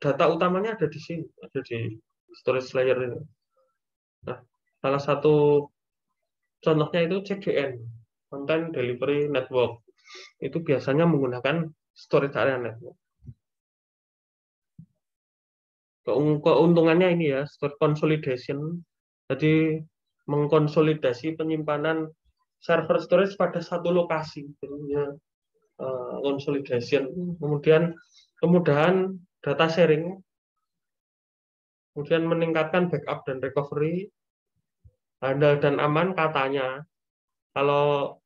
data utamanya ada di sini, ada di storage layer ini. Nah, salah satu contohnya itu CDN, Content Delivery Network. Itu biasanya menggunakan storage area network. Keuntungannya ini ya, storage consolidation. Jadi mengkonsolidasi penyimpanan server storage pada satu lokasi. Jadinya consolidation. Kemudian kemudahan data sharing. Kemudian meningkatkan backup dan recovery. Handal dan aman katanya. Kalau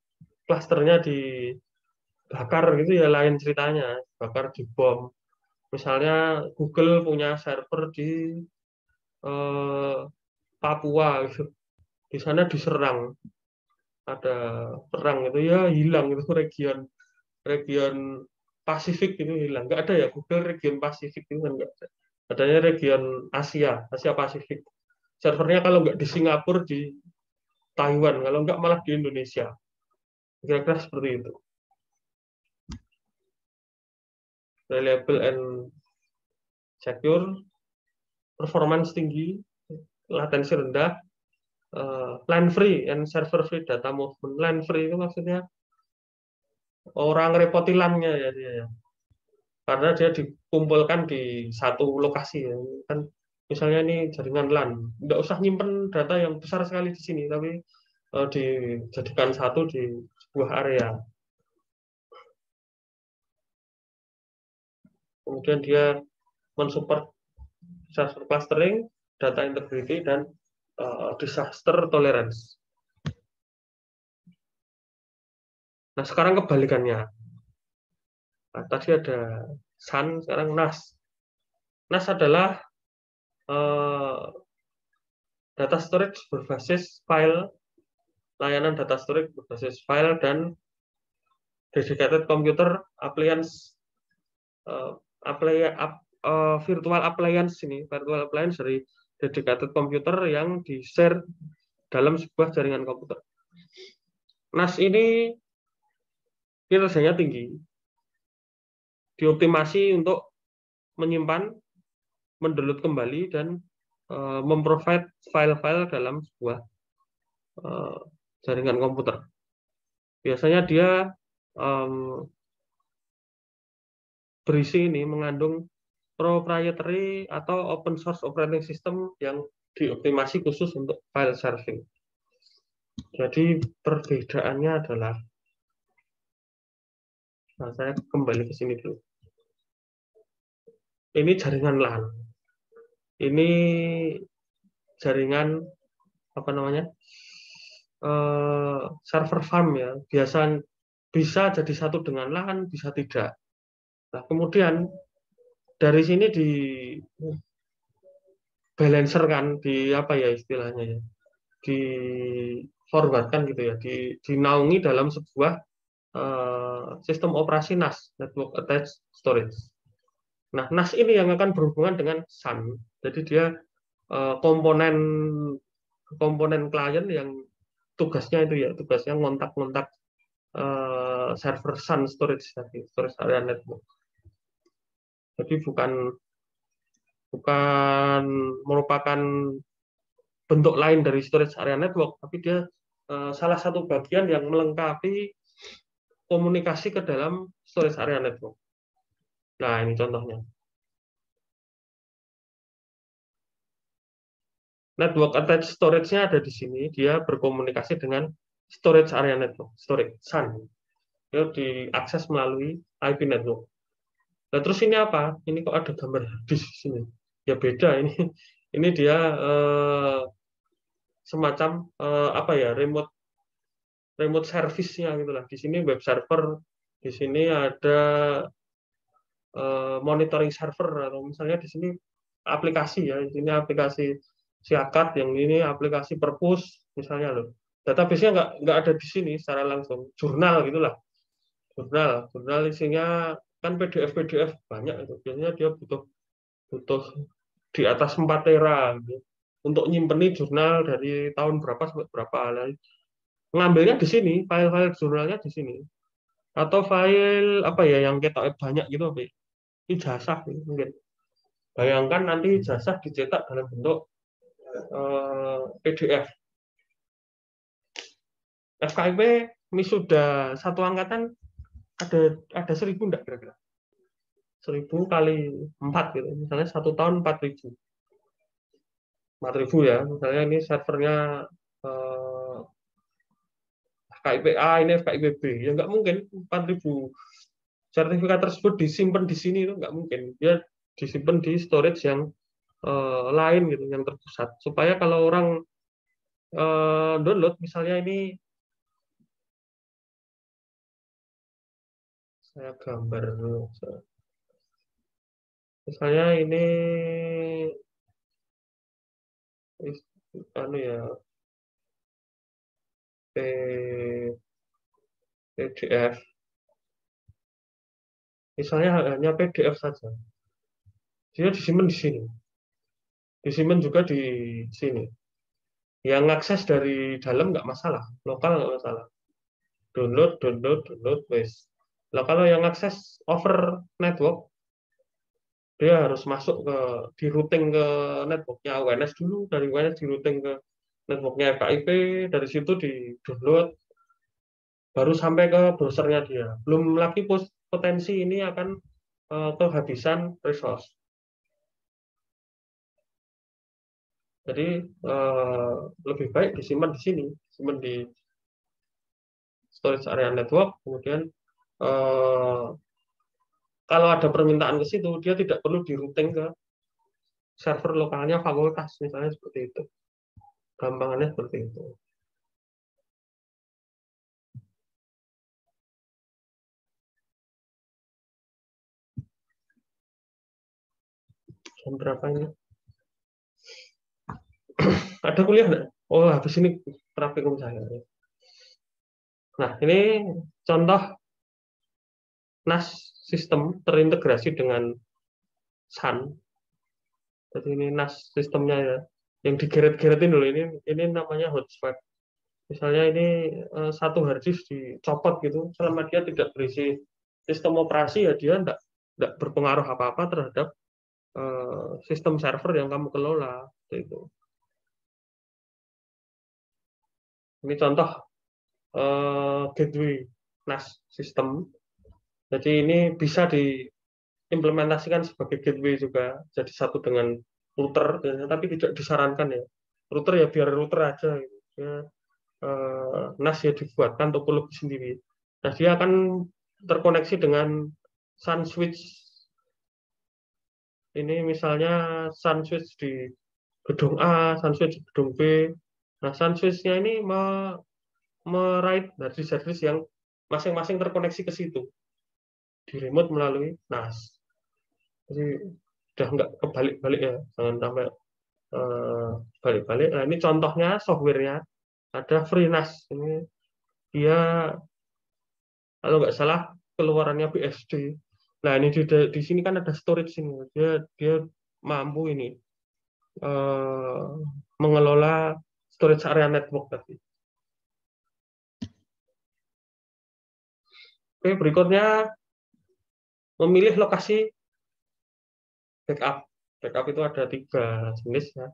klasternya dibakar gitu ya lain ceritanya, bakar di bom. Misalnya Google punya server di Papua, gitu. Di sana diserang, ada perang itu ya hilang itu region Pasifik itu hilang. Nggak ada ya Google region Pasifik itu kan nggak ada. Adanya region Asia Pasifik. Servernya kalau nggak di Singapura, di Taiwan, kalau nggak malah di Indonesia. Kira-kira seperti itu. Reliable and secure, performance tinggi, latensi rendah, line free and server free data movement. Line free itu maksudnya orang repotilannya ya dia ya. Karena dia dikumpulkan di satu lokasi ya. Kan misalnya ini jaringan LAN, nggak usah nyimpen data yang besar sekali di sini, tapi dijadikan satu di sebuah area. Kemudian dia mensupport disaster clustering, data integrity, dan disaster tolerance. Nah, sekarang kebalikannya. Nah, tadi ada SAN, sekarang NAS. NAS adalah data storage berbasis file, layanan data storage berbasis file, dan dedicated computer appliance, virtual appliance virtual appliance dari dedicated computer yang di-share dalam sebuah jaringan komputer. NAS ini kinerjanya tinggi, dioptimasi untuk menyimpan, mendownload kembali, dan memprovide file-file dalam sebuah jaringan komputer. Biasanya dia berisi ini mengandung proprietary atau open source operating system yang dioptimasi khusus untuk file sharing. Jadi perbedaannya adalah, nah saya kembali ke sini dulu. Ini jaringan LAN. Ini jaringan apa namanya? Server farm ya. Biasa bisa jadi satu dengan LAN, bisa tidak. Nah, kemudian dari sini di balancer kan, di apa ya istilahnya ya, di forwardkan gitu ya, dinaungi dalam sebuah sistem operasi NAS, Network Attached Storage. Nah, NAS ini yang akan berhubungan dengan SAN. Jadi dia komponen klien yang tugasnya itu ya, tugasnya ngontak-ngontak server SAN storage area network. Jadi bukan merupakan bentuk lain dari storage area network, tapi dia salah satu bagian yang melengkapi komunikasi ke dalam storage area network. Nah, ini contohnya. Network attached storage-nya ada di sini, dia berkomunikasi dengan storage area network, storage SAN. Dia diakses melalui IP network. Nah, terus ini apa? Ini kok ada gambar di sini? Ya beda ini. Ini dia semacam apa ya, remote service-nya gitulah. Di sini web server, di sini ada monitoring server, atau misalnya di sini aplikasi ya, di sini aplikasi Siakat, yang ini aplikasi Perpus misalnya loh. Database-nya nggak ada di sini secara langsung. Jurnal gitulah. Jurnal isinya kan PDF banyak itu. Biasanya dia butuh di atas 4 tera gitu, untuk nyimpeni jurnal dari tahun berapa sampai berapa. Ngambilnya di sini, file-file jurnalnya di sini. Atau file apa ya yang kita banyak gitu, ijazah mungkin. Bayangkan nanti ijazah dicetak dalam bentuk PDF. FKIP wisuda satu angkatan ada 1.000 enggak kira-kira? 1.000 kali 4 gitu. Misalnya satu tahun 4.000. 4.000 ya. Misalnya ini servernya FKIP A, ini FKIP B. Ya nggak mungkin 4.000 sertifikat tersebut disimpan di sini, itu nggak mungkin. Dia disimpan di storage yang lain gitu, yang terpusat. Supaya kalau orang download, misalnya ini saya gambar dulu. Misalnya ini anu ya, PDF. Misalnya hanya PDF saja. Dia disimpan di sini. Disimpan juga di sini. Yang akses dari dalam nggak masalah, lokal nggak masalah. Download, wes. Nah, kalau yang akses over network, dia harus masuk ke di routing ke networknya ONS dulu, dari ONS di routing ke networknya FKIP, dari situ di download baru sampai ke browsernya dia. Belum lagi potensi ini akan kehabisan resource. Jadi lebih baik disimpan di sini, disimpan di storage area network. Kemudian kalau ada permintaan ke situ, dia tidak perlu di routing ke server lokalnya fakultas, misalnya seperti itu. Gampangannya seperti itu. Jam berapa ini? Ada kuliah nggak? Oh, habis ini praktikum saya. Nah, ini contoh NAS sistem terintegrasi dengan SAN. Jadi ini NAS sistemnya ya. Yang digeret-geretin dulu ini namanya hotspot. Misalnya ini satu hard disk dicopot gitu, selama dia tidak berisi sistem operasi ya dia tidak berpengaruh apa-apa terhadap sistem server yang kamu kelola. Itu. Ini contoh gateway NAS sistem. Jadi ini bisa diimplementasikan sebagai gateway juga, jadi satu dengan router, tapi tidak disarankan ya. Router ya biar router aja. Gitu. Ya, NAS ya dibuatkan topologi sendiri. Nah, dia akan terkoneksi dengan SAN switch. Ini misalnya SAN switch di gedung A, SAN switch di gedung B. Nah, SAN switch-nya ini meraih dari service yang masing-masing terkoneksi ke situ. Di remote melalui NAS. Jadi udah nggak kebalik-balik ya, jangan sampai balik-balik. Nah, ini contohnya softwarenya ada FreeNAS. Ini dia kalau nggak salah keluarannya BSD. Nah, ini di sini kan ada storage ini. Dia mampu ini eh, mengelola storage area network tadi. Oke, berikutnya memilih lokasi backup. Backup itu ada 3 jenis ya.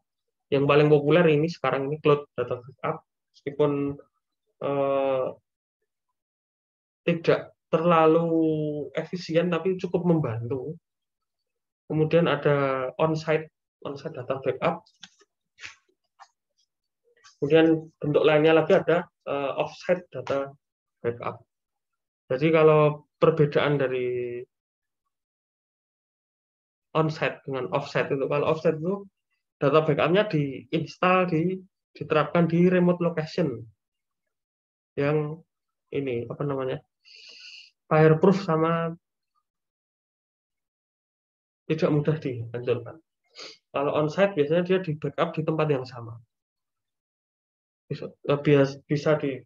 Yang paling populer ini sekarang ini cloud data backup, meskipun eh, tidak terlalu efisien tapi cukup membantu. Kemudian ada on-site data backup. Kemudian bentuk lainnya lagi ada off-site data backup. Jadi kalau perbedaan dari on-site dengan off-site itu, kalau off-site itu data backup-nya diinstal, diterapkan di remote location yang ini apa namanya fireproof sama tidak mudah dihancurkan. Kalau on-site biasanya dia di backup di tempat yang sama. Bisa di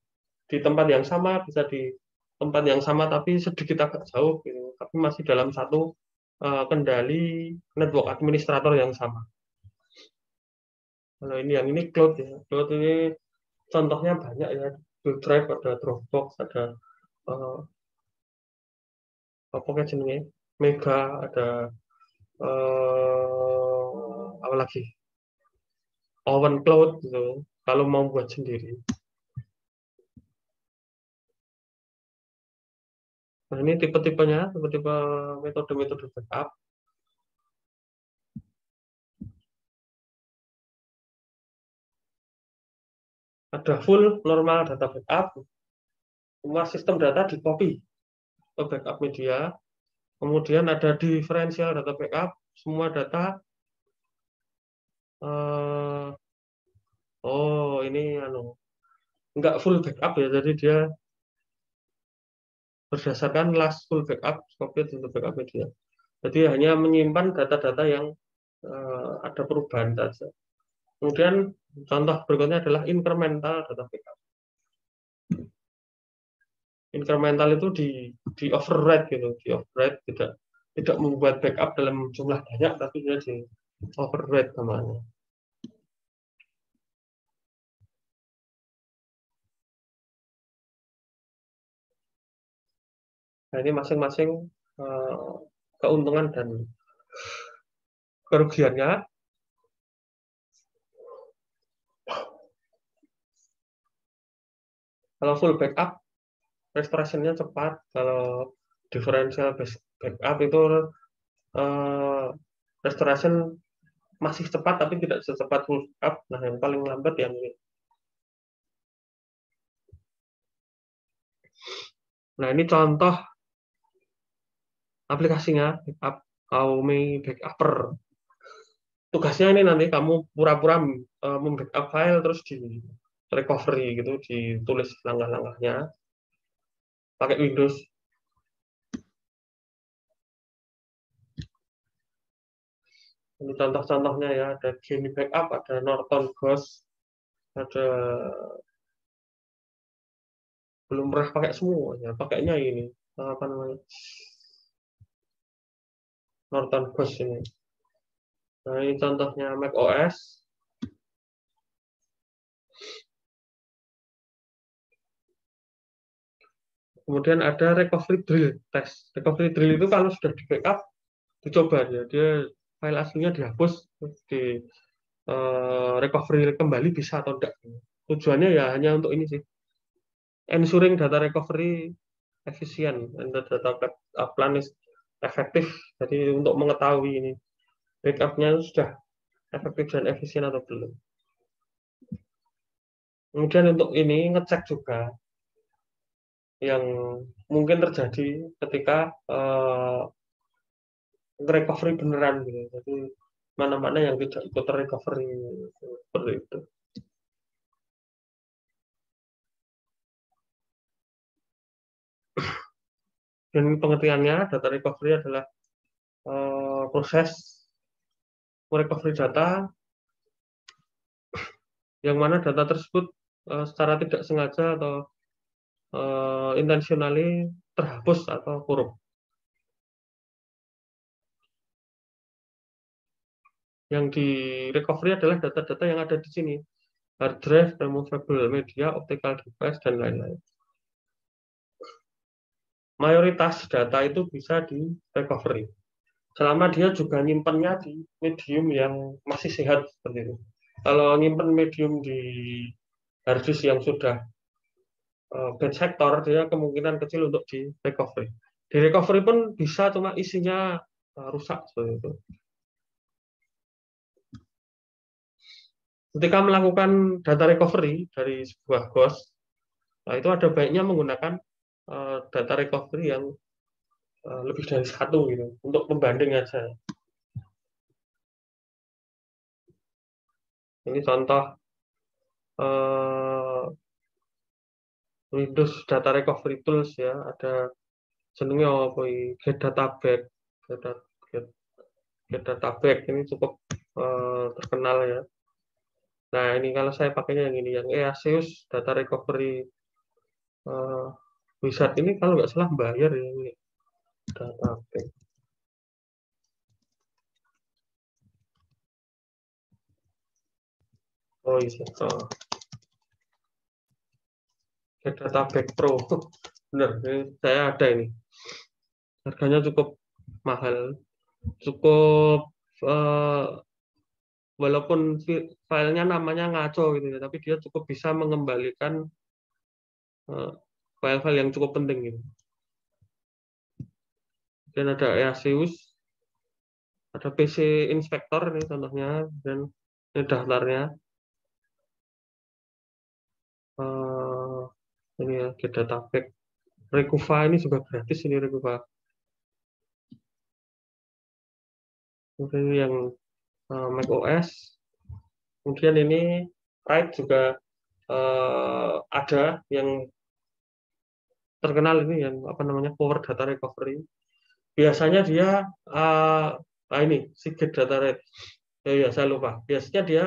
tempat yang sama, bisa di tempat yang sama tapi sedikit agak jauh gitu. Tapi masih dalam satu kendali network administrator yang sama. Kalau ini yang ini cloud ya. Cloud ini contohnya banyak ya. Google Drive, ada Dropbox, ada uh, apa jenisnya? Mega, ada apa lagi? Open Cloud gitu. Kalau mau buat sendiri. Nah, ini tipe-tipenya, tipe-tipe metode-metode backup. Ada full normal data backup, semua sistem data di copy ke backup media. Kemudian ada differential data backup, semua data eh, ini nggak full backup ya, jadi dia berdasarkan last full backup, copy untuk backup media. Jadi hanya menyimpan data-data yang ada perubahan saja. Kemudian contoh berikutnya adalah incremental data backup. Incremental itu di override gitu, di override tidak membuat backup dalam jumlah banyak, tapi dia di override namanya. Nah, ini masing-masing keuntungan dan kerugiannya. Kalau full backup, restoration-nya cepat. Kalau differential backup itu eh, restoration masih cepat, tapi tidak secepat full backup. Nah, yang paling lambat yang ini. Nah, ini contoh aplikasinya, backup Aome Backupper. Tugasnya ini nanti kamu pura-pura membackup file, terus di recovery gitu, ditulis langkah-langkahnya pakai Windows. Ini contoh-contohnya ya, ada Genie Backup, ada Norton Ghost, ada belum pernah pakai semua ya, pakainya ini apa namanya, Norton Ghost ini. Nah, ini contohnya Mac OS. Kemudian ada recovery drill test. Recovery drill itu kalau sudah di backup, dicoba ya, dia file aslinya dihapus, di recovery kembali bisa atau tidak. Tujuannya ya hanya untuk ini sih, ensuring data recovery efisien, and the data plan is efektif. Jadi untuk mengetahui ini backupnya sudah efektif dan efisien atau belum. Kemudian untuk ini ngecek juga yang mungkin terjadi ketika recovery beneran gitu. Jadi mana-mana yang tidak ikut recovery seperti itu. Dan pengertiannya, data recovery adalah proses recovery data yang mana data tersebut secara tidak sengaja atau intentionally terhapus atau korup. Yang di recovery adalah data-data yang ada di sini, hard drive, removable media, optical device, dan lain-lain. Mayoritas data itu bisa di recovery, selama dia juga nyimpennya di medium yang masih sehat seperti itu. Kalau nyimpen medium di hard disk yang sudah bad sector, dia kemungkinan kecil untuk di recovery. Di recovery pun bisa, cuma isinya rusak seperti itu. Ketika melakukan data recovery dari sebuah host, nah itu ada baiknya menggunakan data recovery yang lebih dari satu gitu, untuk pembanding aja. Ini contoh Windows Data Recovery Tools ya, ada jenengnya apa ini, Get Data Back, Get Data Back ini cukup terkenal ya. Nah ini kalau saya pakainya yang ini, yang EASEUS Data Recovery Wizard ini kalau nggak salah bayar ya ini, Data Back. Oh iya, Get Data Back Pro, benar, ini saya ada ini. Harganya cukup mahal, cukup walaupun filenya namanya ngaco gitu ya, tapi dia cukup bisa mengembalikan file-file yang cukup penting gitu. Dan ada EASEUS, ada PC Inspector ini contohnya, dan ini daftarnya. Ini ya, Get Data Back. Recuva ini juga gratis ini, Recuva. Kemudian yang Mac OS. Kemudian ini Write juga ada yang terkenal ini, yang apa namanya, Power Data Recovery. Biasanya dia ini Seagate Data Write. Ya, saya lupa. Biasanya dia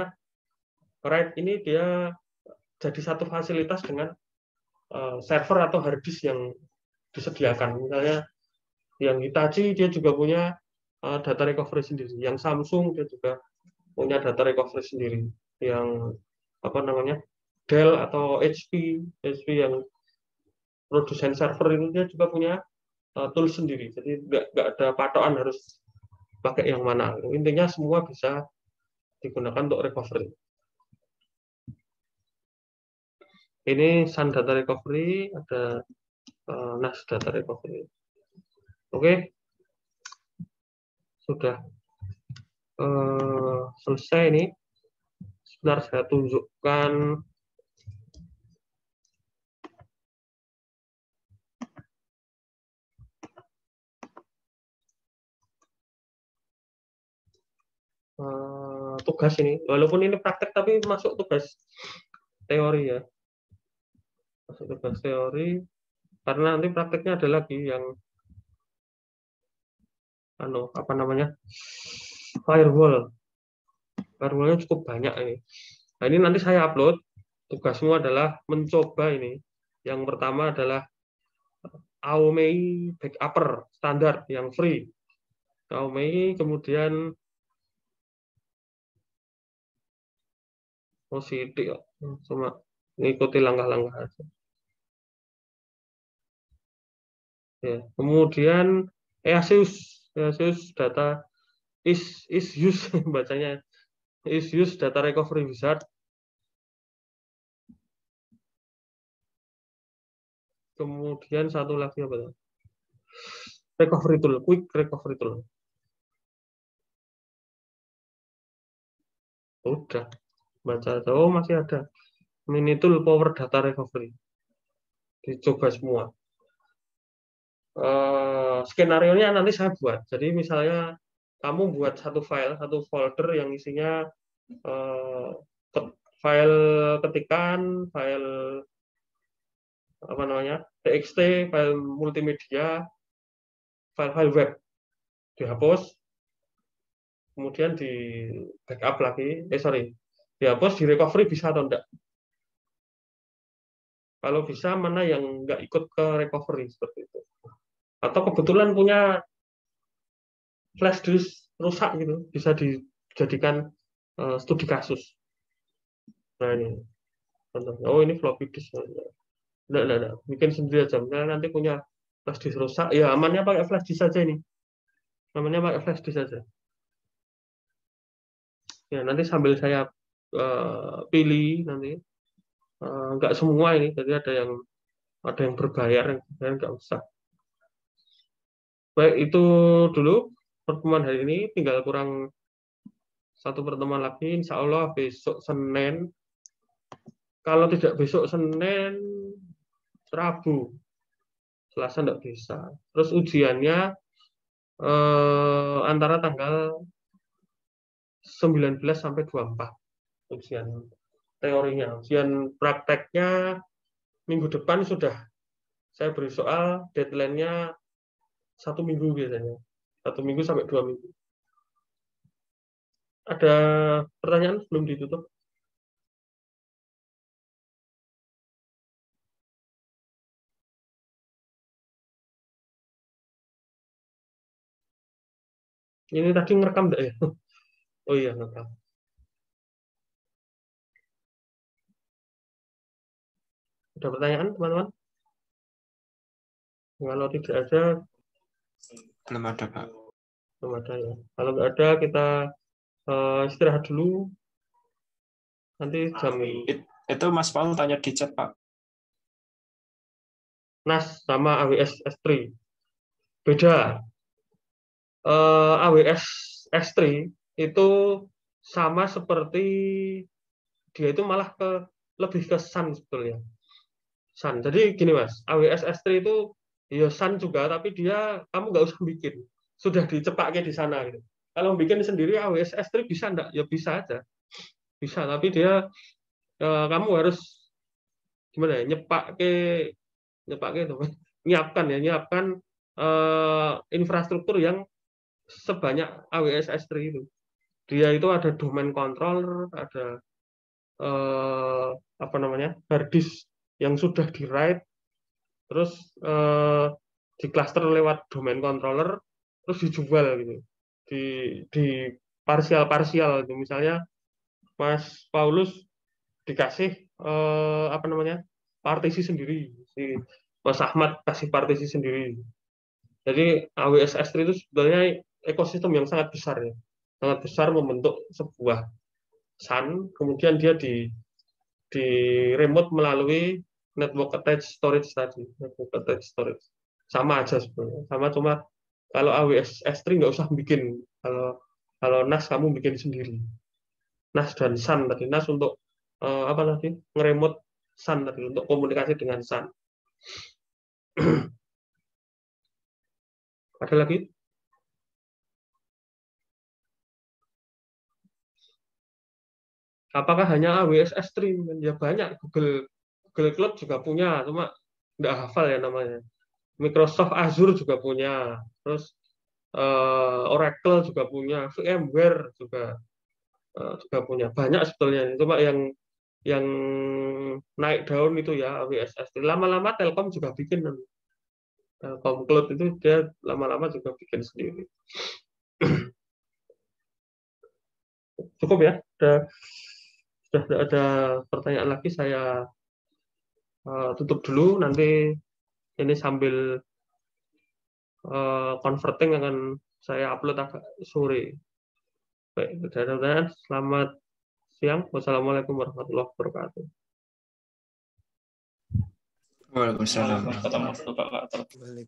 Write ini dia jadi satu fasilitas dengan server atau hard disk yang disediakan. Misalnya yang Hitachi dia juga punya data recovery sendiri. Yang Samsung dia juga punya data recovery sendiri. Yang apa namanya, Dell atau HP yang produsen server itu dia juga punya tool sendiri. Jadi nggak ada patokan harus pakai yang mana. Intinya semua bisa digunakan untuk recovery. Ini Sun Data Recovery, ada NAS Data Recovery. Oke, sudah selesai ini. Sebentar saya tunjukkan. Tugas ini, walaupun ini praktek tapi masuk tugas teori ya, masuk tugas teori karena nanti prakteknya ada lagi yang apa namanya, firewallnya cukup banyak ini. Nah ini nanti saya upload. Tugasmu adalah mencoba ini. Yang pertama adalah Aomei Backupper standar yang free. Aomei, kemudian sidik, cuma mengikuti langkah-langkah aja. Ya. Kemudian EASUS data is use bacanya is use data recovery wizard. Kemudian satu lagi apa? Recovery tool, quick recovery tool. Udah baca, oh masih ada mini tool power data recovery, dicoba semua. Skenario-nya nanti saya buat. Jadi misalnya kamu buat satu file, satu folder yang isinya file ketikan, file apa namanya, txt, file multimedia, file-file web dihapus, kemudian di backup lagi, dihapus, di recovery bisa atau enggak. Kalau bisa, mana yang nggak ikut ke recovery seperti itu. Atau kebetulan punya flash disk rusak gitu, bisa dijadikan studi kasus. Nah ini, oh ini floppy disk. Enggak, bikin sendiri aja. Misalnya nanti punya flash disk rusak, ya amannya pakai flash disk saja ini. Amannya pakai flash disk saja. Ya nanti sambil saya pilih nanti, nggak semua ini, jadi ada yang berbayar, yang nggak usah. Baik, itu dulu pertemuan hari ini, tinggal kurang satu pertemuan lagi, insya Allah besok Senin. Kalau tidak besok Senin, Rabu, Selasa nggak bisa. Terus ujiannya antara tanggal 19 sampai 24 ujian teorinya. Ujian prakteknya minggu depan sudah saya beri soal, deadline-nya 1 minggu biasanya. 1 minggu sampai 2 minggu. Ada pertanyaan sebelum ditutup? Ini tadi ngerekam enggak ya? Oh iya, ngerekam. Ada pertanyaan, teman-teman? Kalau tidak ada, belum ada, Pak. belum ada ya. Kalau nggak ada, kita istirahat dulu. Nanti jam itu Mas Paul tanya di chat, Pak. NAS sama AWS S3. Beda. AWS S3 itu sama seperti, dia itu malah lebih ke Sun sebetulnya. Sun. Jadi gini Mas, AWS S3 itu ya Sun juga, tapi dia kamu nggak usah bikin. Sudah dicepakke di sana gitu. Kalau bikin sendiri AWS S3 bisa enggak? Ya bisa aja. Bisa, tapi dia kamu harus gimana ya? Nyepakke itu. Nyiapkan infrastruktur yang sebanyak AWS S3 itu. Dia itu ada domain controller, ada apa namanya, hard disk yang sudah di write, terus di cluster lewat domain controller, terus dijual gitu, di parsial gitu. Misalnya Mas Paulus dikasih apa namanya, partisi sendiri, si Mas Ahmad kasih partisi sendiri. Jadi AWS S3 itu sebenarnya ekosistem yang sangat besar ya, sangat besar membentuk sebuah SAN, kemudian dia di remote melalui network attached storage tadi, network attached storage. Sama aja sebenarnya, sama cuma kalau AWS S3 nggak usah bikin, kalau NAS kamu bikin sendiri. NAS dan SAN tadi, NAS untuk apa tadi, nge-remote SAN tadi untuk komunikasi dengan SAN. Ada lagi? Apakah hanya AWS S3? Ya banyak, Google Cloud juga punya, cuma nggak hafal ya namanya. Microsoft Azure juga punya, terus Oracle juga punya, VMware juga punya. Banyak sebetulnya, cuma yang naik daun itu ya AWS S3. Lama-lama Telkom juga bikin. Telkom Cloud itu dia lama-lama juga bikin sendiri. Cukup ya? Sudah tidak ada pertanyaan lagi, saya tutup dulu. Nanti ini sambil converting akan saya upload agak sore. Baik, mudah-mudahan selamat siang. Wassalamualaikum warahmatullahi wabarakatuh. Waalaikumsalam warahmatullahi wabarakatuh.